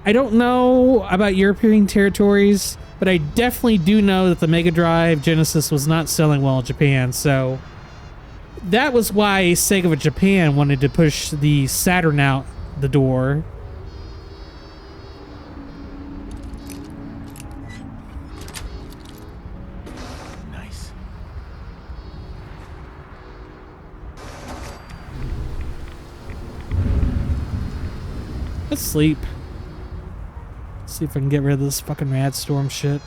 I don't know about European territories, but I definitely do know that the Mega Drive Genesis was not selling well in Japan, so that was why Sega of Japan wanted to push the Saturn out the door. Let's sleep. See if I can get rid of this fucking rad storm shit.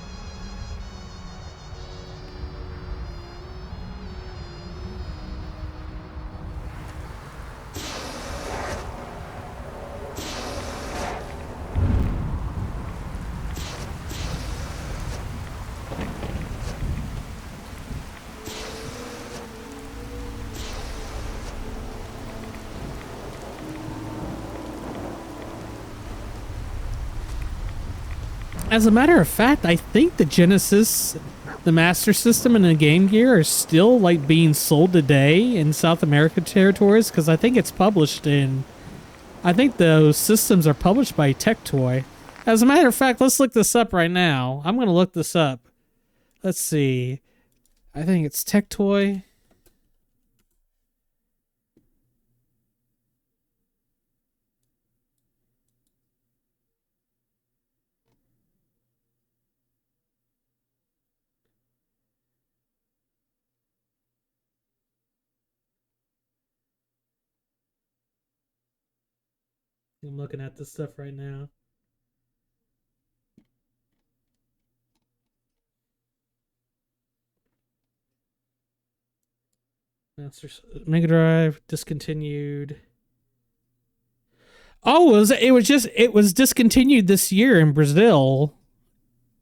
As a matter of fact, I think the Genesis, the Master System, and the Game Gear are still like being sold today in South American territories because I think it's published in. I think those systems are published by Tectoy. As a matter of fact, let's look this up right now. I'm going to look this up. Let's see. I think it's Tectoy. I'm looking at this stuff right now. Mega Drive discontinued. Oh, it was discontinued this year in Brazil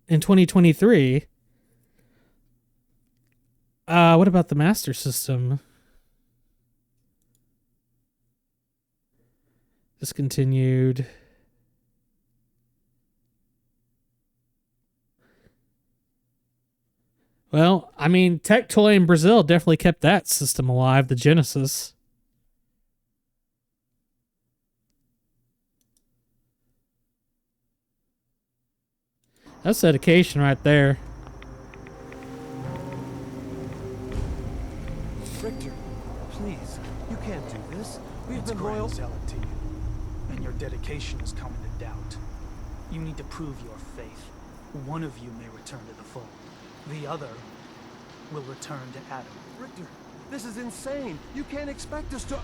in 2023. What about the Master System? Discontinued. Well, I mean, Tectoy in Brazil definitely kept that system alive, the Genesis. That's dedication right there. Richter, please, you can't do this. We've been Grand loyal. zealot to you, and your dedication is coming to doubt. You need to prove your faith. One of you may return to the fold. The other will return to Adam. Richter, this is insane. You can't expect us to...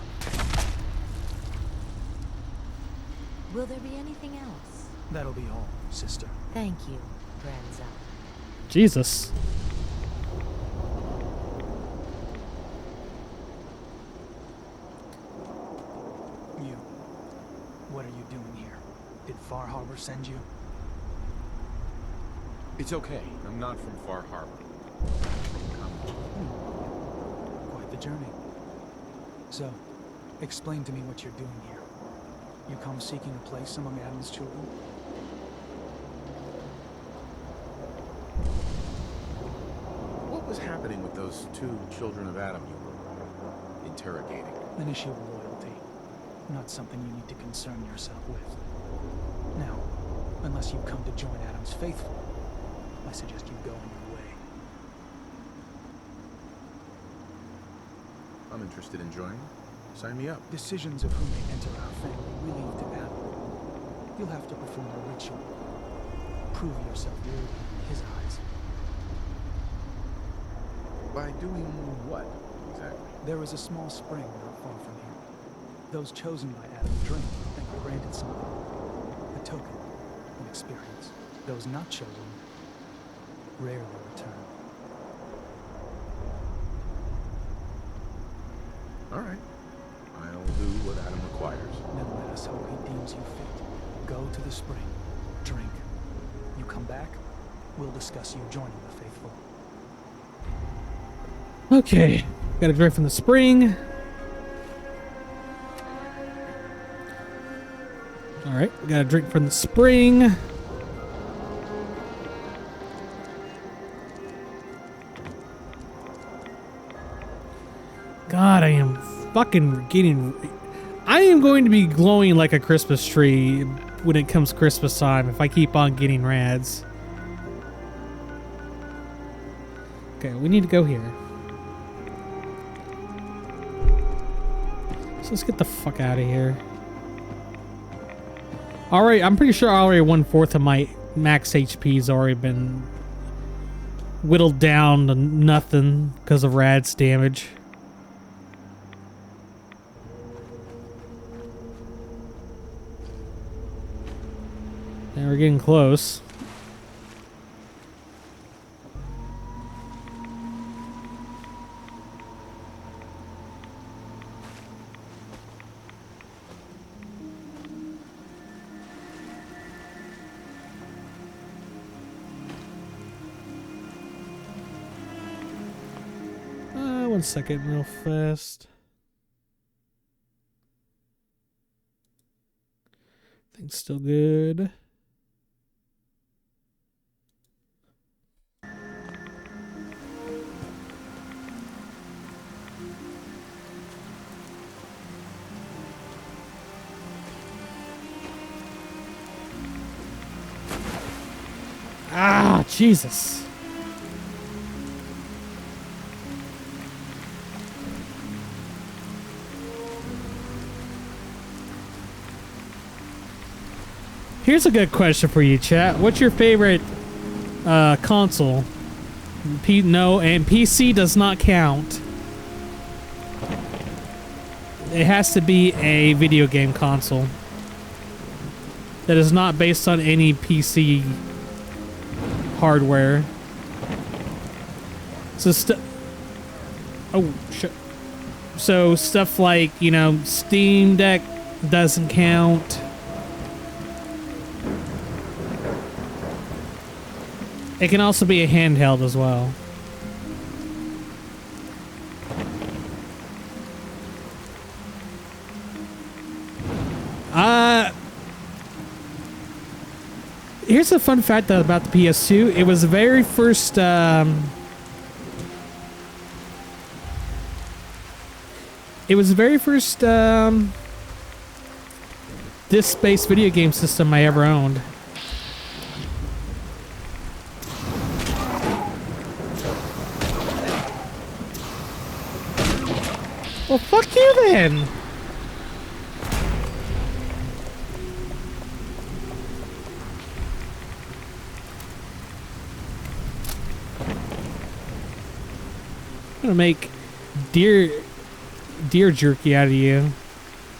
Will there be anything else? That'll be all, sister. Thank you, Grand Zealot. Jesus. You. What are you doing here? Did Far Harbor send you? It's okay. I'm not from Far Harbor. Quite the journey. So, explain to me what you're doing here. You come seeking a place among Adam's children? was happening with those two children of Adam you were interrogating? An issue of loyalty. Not something you need to concern yourself with. Now, unless you come to join Adam's faithful, I suggest you go on your way. I'm interested in joining. Sign me up. Decisions of who may enter our family we leave to Adam. You'll have to perform a ritual. Prove yourself worthy in his eyes. By doing what, exactly? There is a small spring not far from here. Those chosen by Adam drink and are granted something. A token, an experience. Those not chosen rarely return. All right. I'll do what Adam requires. Then let us hope he deems you fit. Go to the spring. Drink. You come back, we'll discuss you joining the faithful. Okay. Got a drink from the spring. Alright, we got a drink from the spring. God, I am fucking getting... I am going to be glowing like a Christmas tree when it comes Christmas time if I keep on getting rads. Okay, we need to go here. So let's get the fuck out of here. Alright, I'm pretty sure already 1/4 of my max HP's already been whittled down to nothing because of rad's damage. And we're getting close. One second, real fast. Things still good. Ah, Jesus. Here's a good question for you, chat. What's your favorite console? No, and PC does not count. It has to be a video game console that is not based on any PC hardware. So oh shit. So stuff like, you know, Steam Deck doesn't count. It can also be a handheld as well. Here's a fun fact about the PS2. It was the very first disc-based video game system I ever owned. Well, fuck you then! I'm gonna make deer jerky out of you.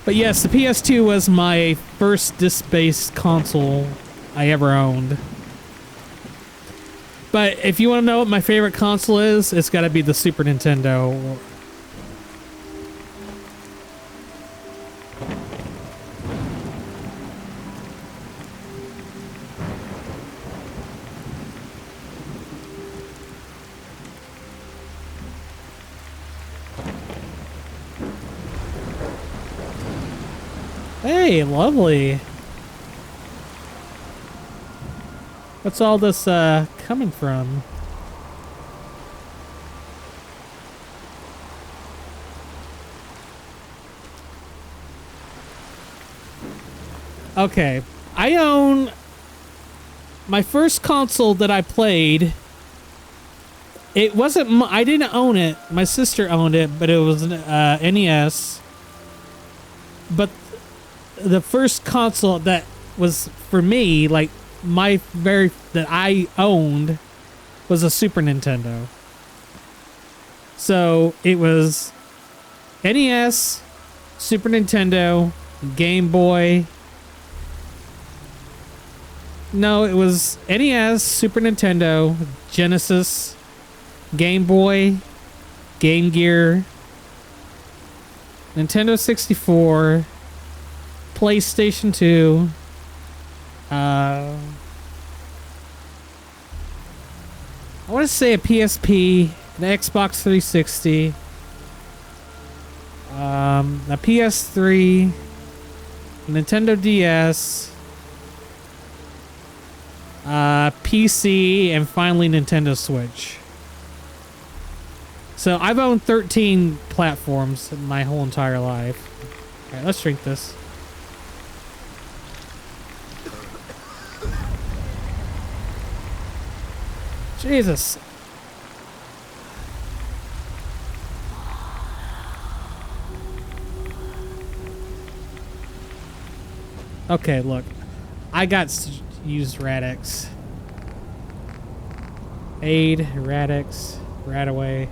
But yes, the PS2 was my first disc-based console I ever owned. But if you want to know what my favorite console is, it's gotta be the Super Nintendo. Hey, lovely. What's all this coming from? Okay, I own my first console that I played. It wasn't. I didn't own it. My sister owned it, but it was an NES. But the first console that was for me, like that I owned, was a Super Nintendo. So it was NES, Super Nintendo, Game Boy. No, it was NES, Super Nintendo, Genesis, Game Boy, Game Gear, Nintendo 64, PlayStation 2, I want to say a PSP, an Xbox 360, a PS3, Nintendo DS, PC, and finally Nintendo Switch. So I've owned 13 platforms my whole entire life. Alright, let's drink this. Jesus. Okay, look. I got to use Radix. Aid, Radix, Radaway.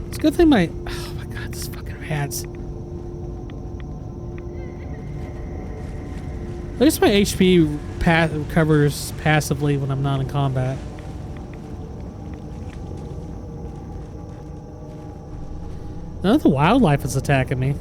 It's a good thing my... Oh my god, this fucking rats. At least my HP recovers passively when I'm not in combat. None of the wildlife is attacking me.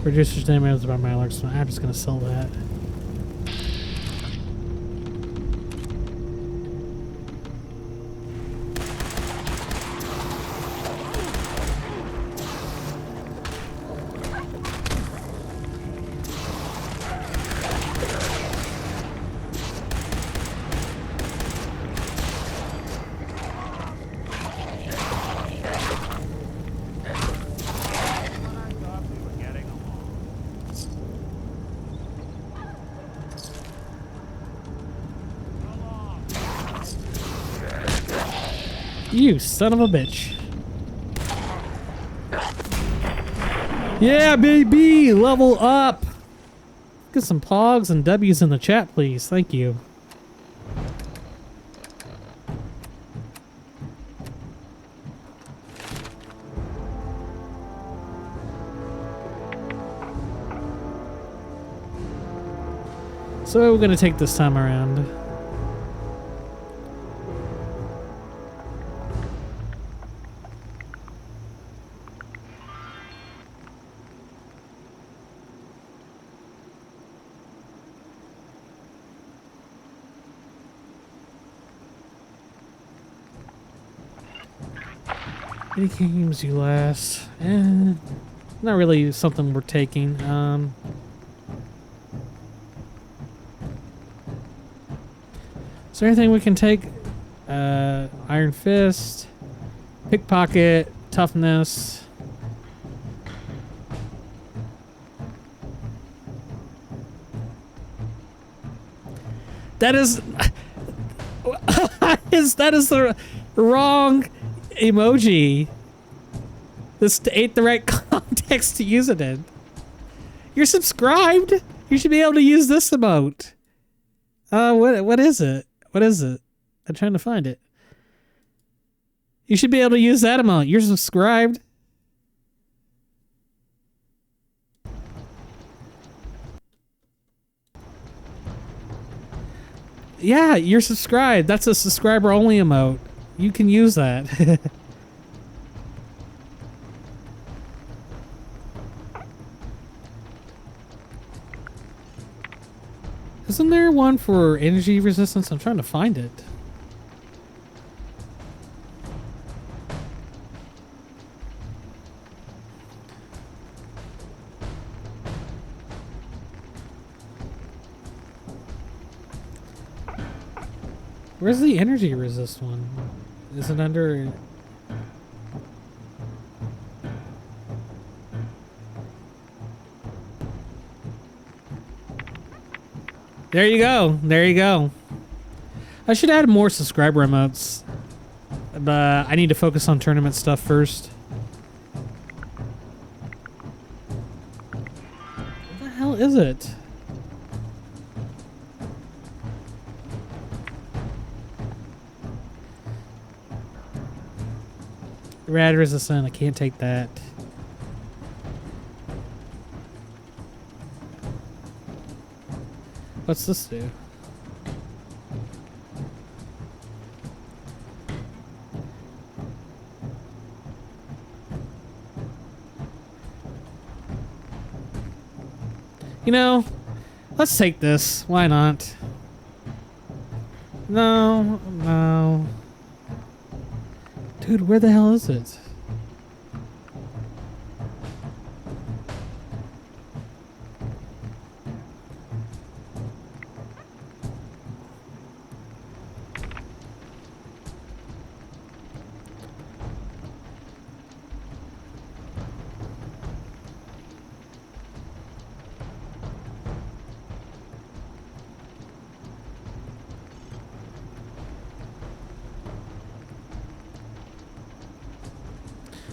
Producer's name is by my so I'm just gonna sell that. You son of a bitch. Yeah, baby! Level up! Get some pogs and W's in the chat, please. Thank you. So what are we gonna take this time around? Any games you last? Not really something we're taking. Is there anything we can take? Iron Fist, Pickpocket, Toughness. That is that is the wrong emoji. This ain't the right context to use it in. You're subscribed. You should be able to use this emote. What is it? What is it? I'm trying to find it. You should be able to use that emote. You're subscribed. Yeah, you're subscribed. That's a subscriber only emote. You can use that. Isn't there one for energy resistance? I'm trying to find it. Where's the energy resist one? Is it under... There you go. There you go. I should add more subscriber emotes. But I need to focus on tournament stuff first. What the hell is it? Rad resistant. I can't take that. What's this do? You know, let's take this. Why not? No, no. Dude, where the hell is it?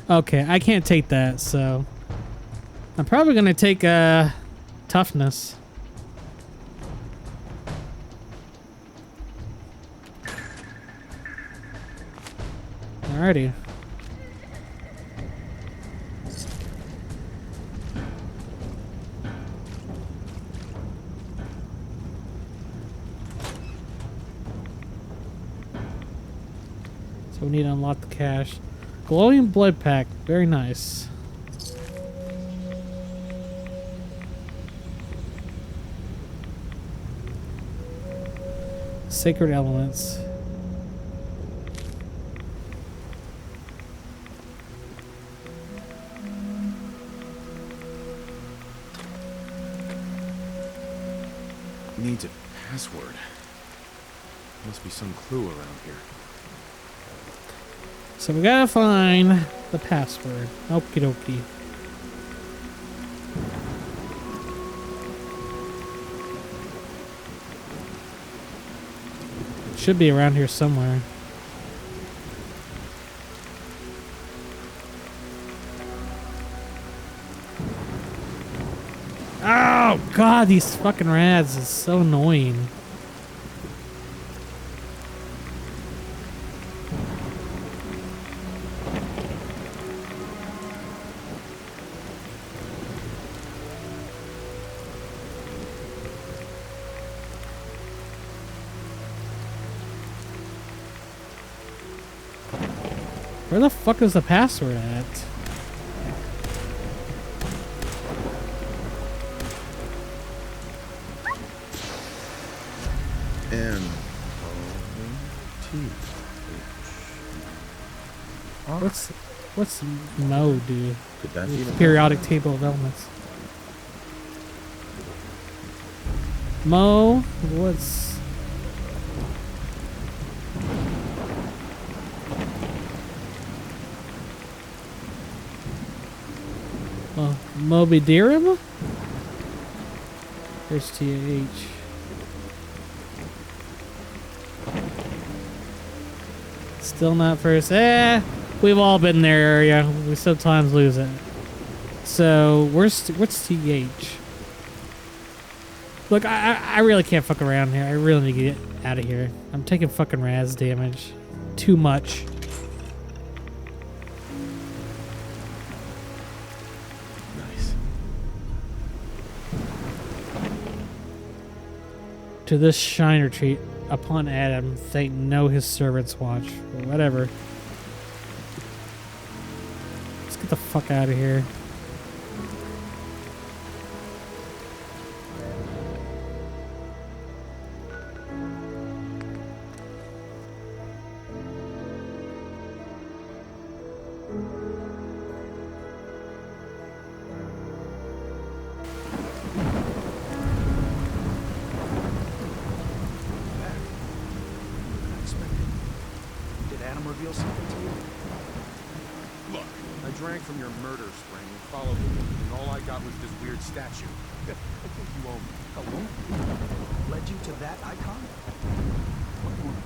Okay, I can't take that, so I'm probably gonna take toughness. Alrighty. So we need to unlock the cache. Glowing blood pack, very nice. Sacred elements. Needs a password. Must be some clue around here. So we gotta find the password. Okie dokie. It should be around here somewhere. Oh god, these fucking rads is so annoying. Where the fuck is the password at? M-O-T-H. What's... What's Mo do? Could that be the Periodic table of elements. Mo, what's... Oh, Moby Deerum? There's TH. Still not first. We've all been in their area. We sometimes lose it. So, what's TH? Look, I really can't fuck around here. I really need to get out of here. I'm taking fucking Raz damage. Too much. Nice. To this shiner treat upon Adam, thank no his servants watch. Or whatever. Let's get the fuck out of here. Did Adam reveal something to you? Look, I drank from your murder spring and followed you, and all I got was this weird statue. I think you owe me. Oh, led you to that icon? What more?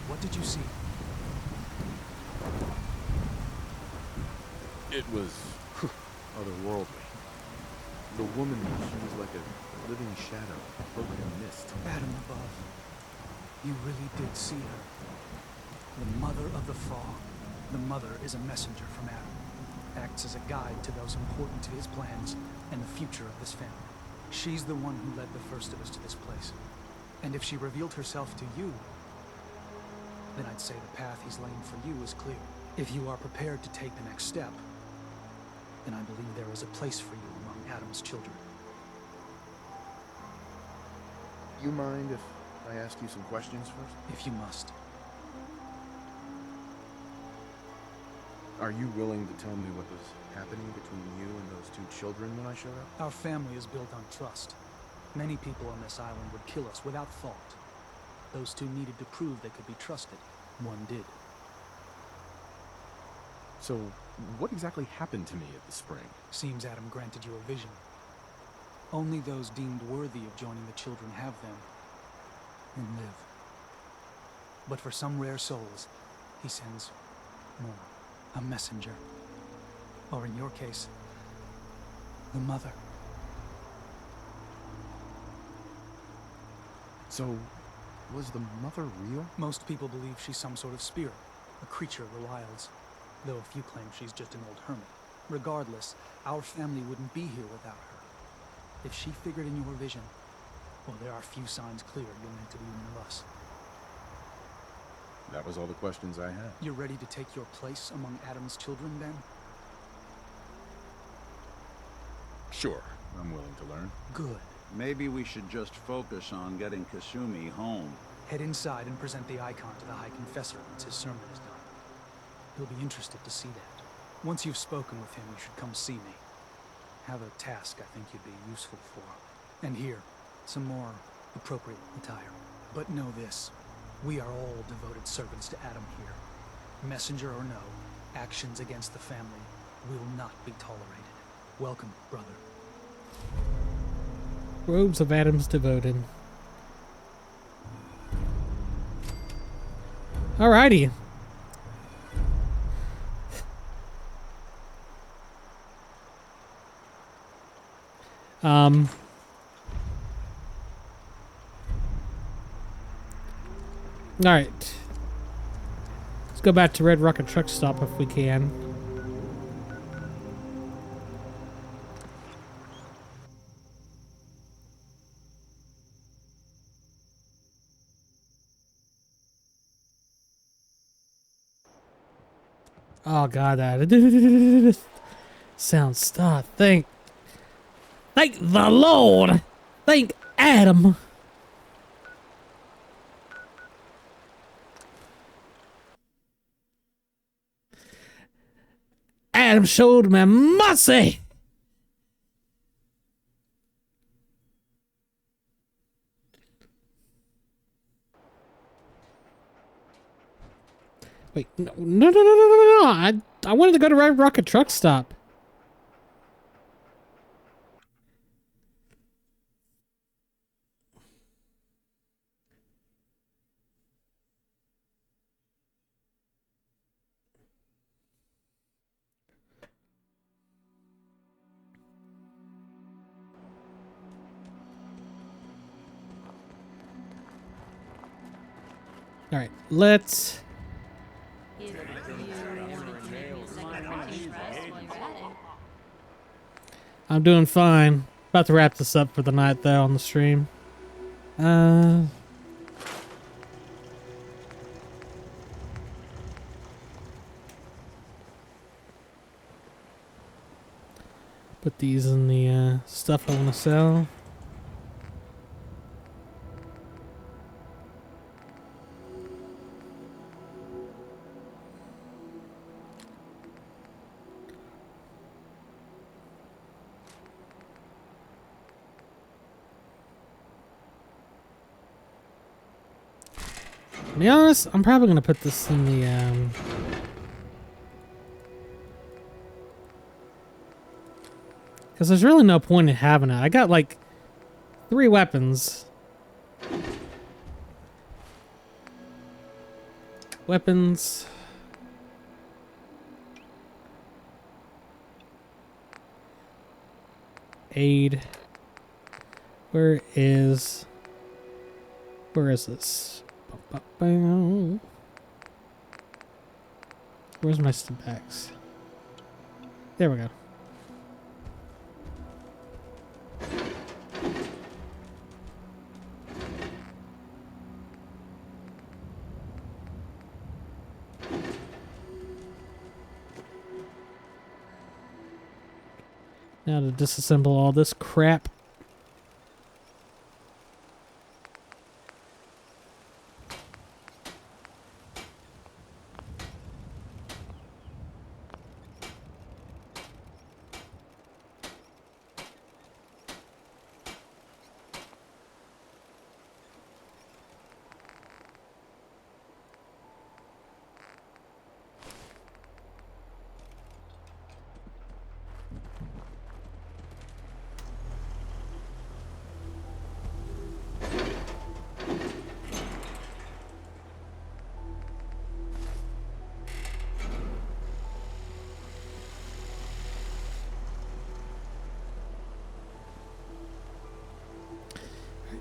What did you see? It was otherworldly. The woman, she was like a living shadow, cloaked in mist. Adam above. You really did see her. The mother of the Frog. The mother is a messenger from Adam. Acts as a guide to those important to his plans and the future of this family. She's the one who led the first of us to this place. And if she revealed herself to you, then I'd say the path he's laying for you is clear. If you are prepared to take the next step, then I believe there is a place for you among Adam's children. You mind if I ask you some questions first? If you must. Are you willing to tell me what was happening between you and those two children when I showed up? Our family is built on trust. Many people on this island would kill us without thought. Those two needed to prove they could be trusted. One did. So, what exactly happened to me at the spring? Seems Adam granted you a vision. Only those deemed worthy of joining the children have them and live. But for some rare souls, he sends more. A messenger. Or in your case, the mother. So, was the mother real? Most people believe she's some sort of spirit, a creature of the wilds, though a few claim she's just an old hermit. Regardless, our family wouldn't be here without her. If she figured in your vision, well, there are few signs clear you're meant to be one of us. That was all the questions I had. You're ready to take your place among Adam's children, then? Sure, I'm willing to learn. Good. Maybe we should just focus on getting Kasumi home. Head inside and present the icon to the High Confessor once his sermon is done. He'll be interested to see that. Once you've spoken with him, you should come see me. Have a task I think you'd be useful for. And here, some more appropriate attire. But know this. We are all devoted servants to Adam here. Messenger or no, actions against the family will not be tolerated. Welcome, brother. Robes of Adam's devoted. Alrighty. Alright. Let's go back to Red Rocket Truck Stop if we can. Oh god, that sounds stop. Thank the Lord. Thank Adam. Adam showed me mercy. Wait, no. I wanted to go to Red Rocket Truck Stop. All right, let's. I'm doing fine. About to wrap this up for the night though on the stream. Put these in the stuff I want to sell. To be honest, I'm probably going to put this in the, because there's really no point in having it. I got like 3 weapons. Weapons. Aid. Where is this? Where's my stimpaks? There we go. Now to disassemble all this crap.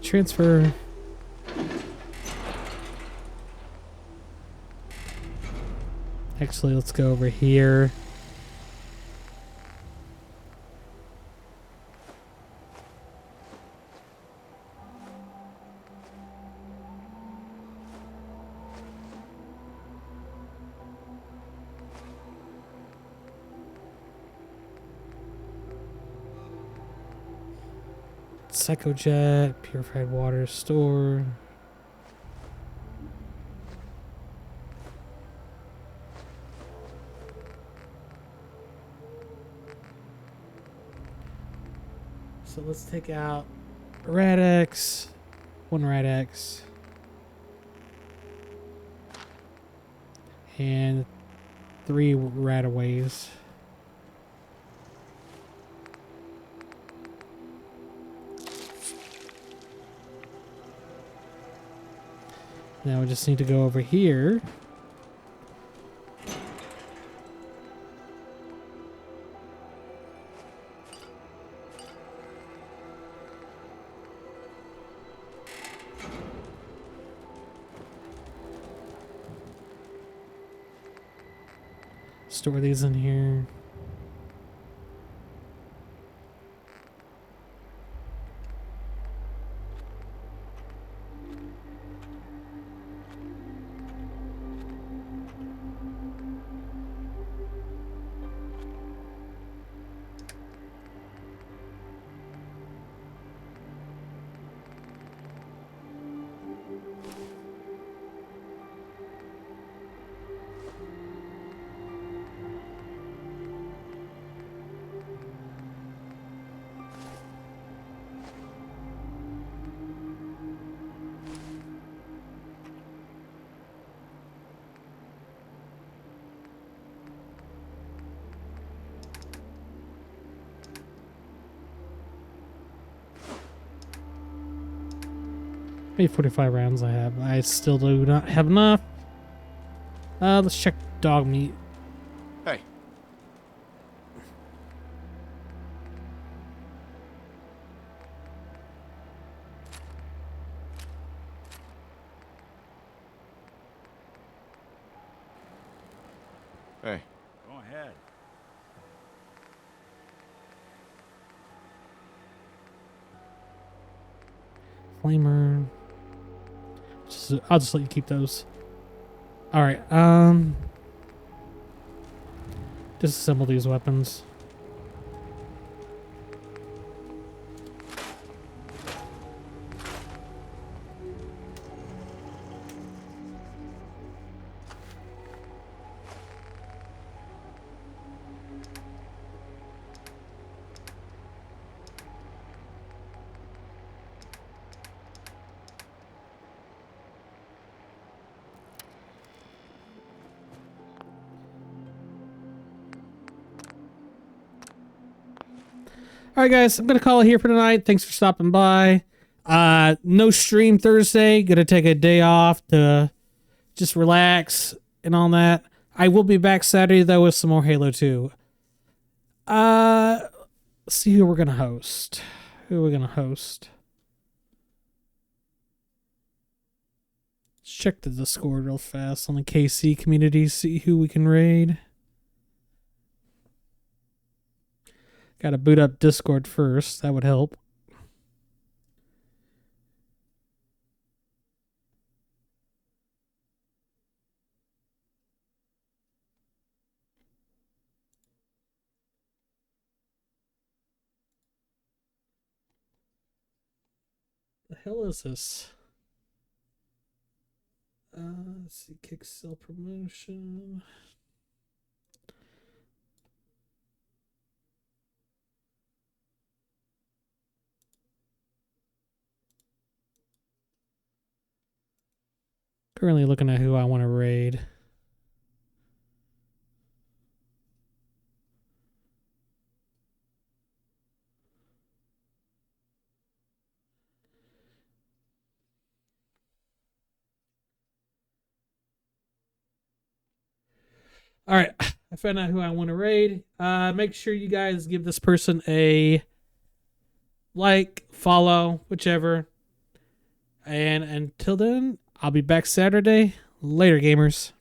Transfer. Actually, let's go over here. Psychojet, purified water store. So let's take out Rad-X, 1 Rad-X, and 3 Radaways. Now we just need to go over here. Store these in here. many 45 rounds I have? I still do not have enough. Let's check dog meat. Hey. Hey. Go ahead. Flamer. I'll just let you keep those. All right. Disassemble these weapons. All right, guys, I'm going to call it here for tonight. Thanks for stopping by. No stream Thursday. Going to take a day off to just relax and all that. I will be back Saturday, though, with some more Halo 2. Let's see who we're going to host. Let's check the Discord real fast on the KC community, see who we can raid. Gotta boot up Discord first. That would help. The hell is this? Let's see. Kick sell promotion. Currently looking at who I want to raid. All right, I found out who I want to raid. Make sure you guys give this person a like, follow, whichever. And until then, I'll be back Saturday. Later, gamers.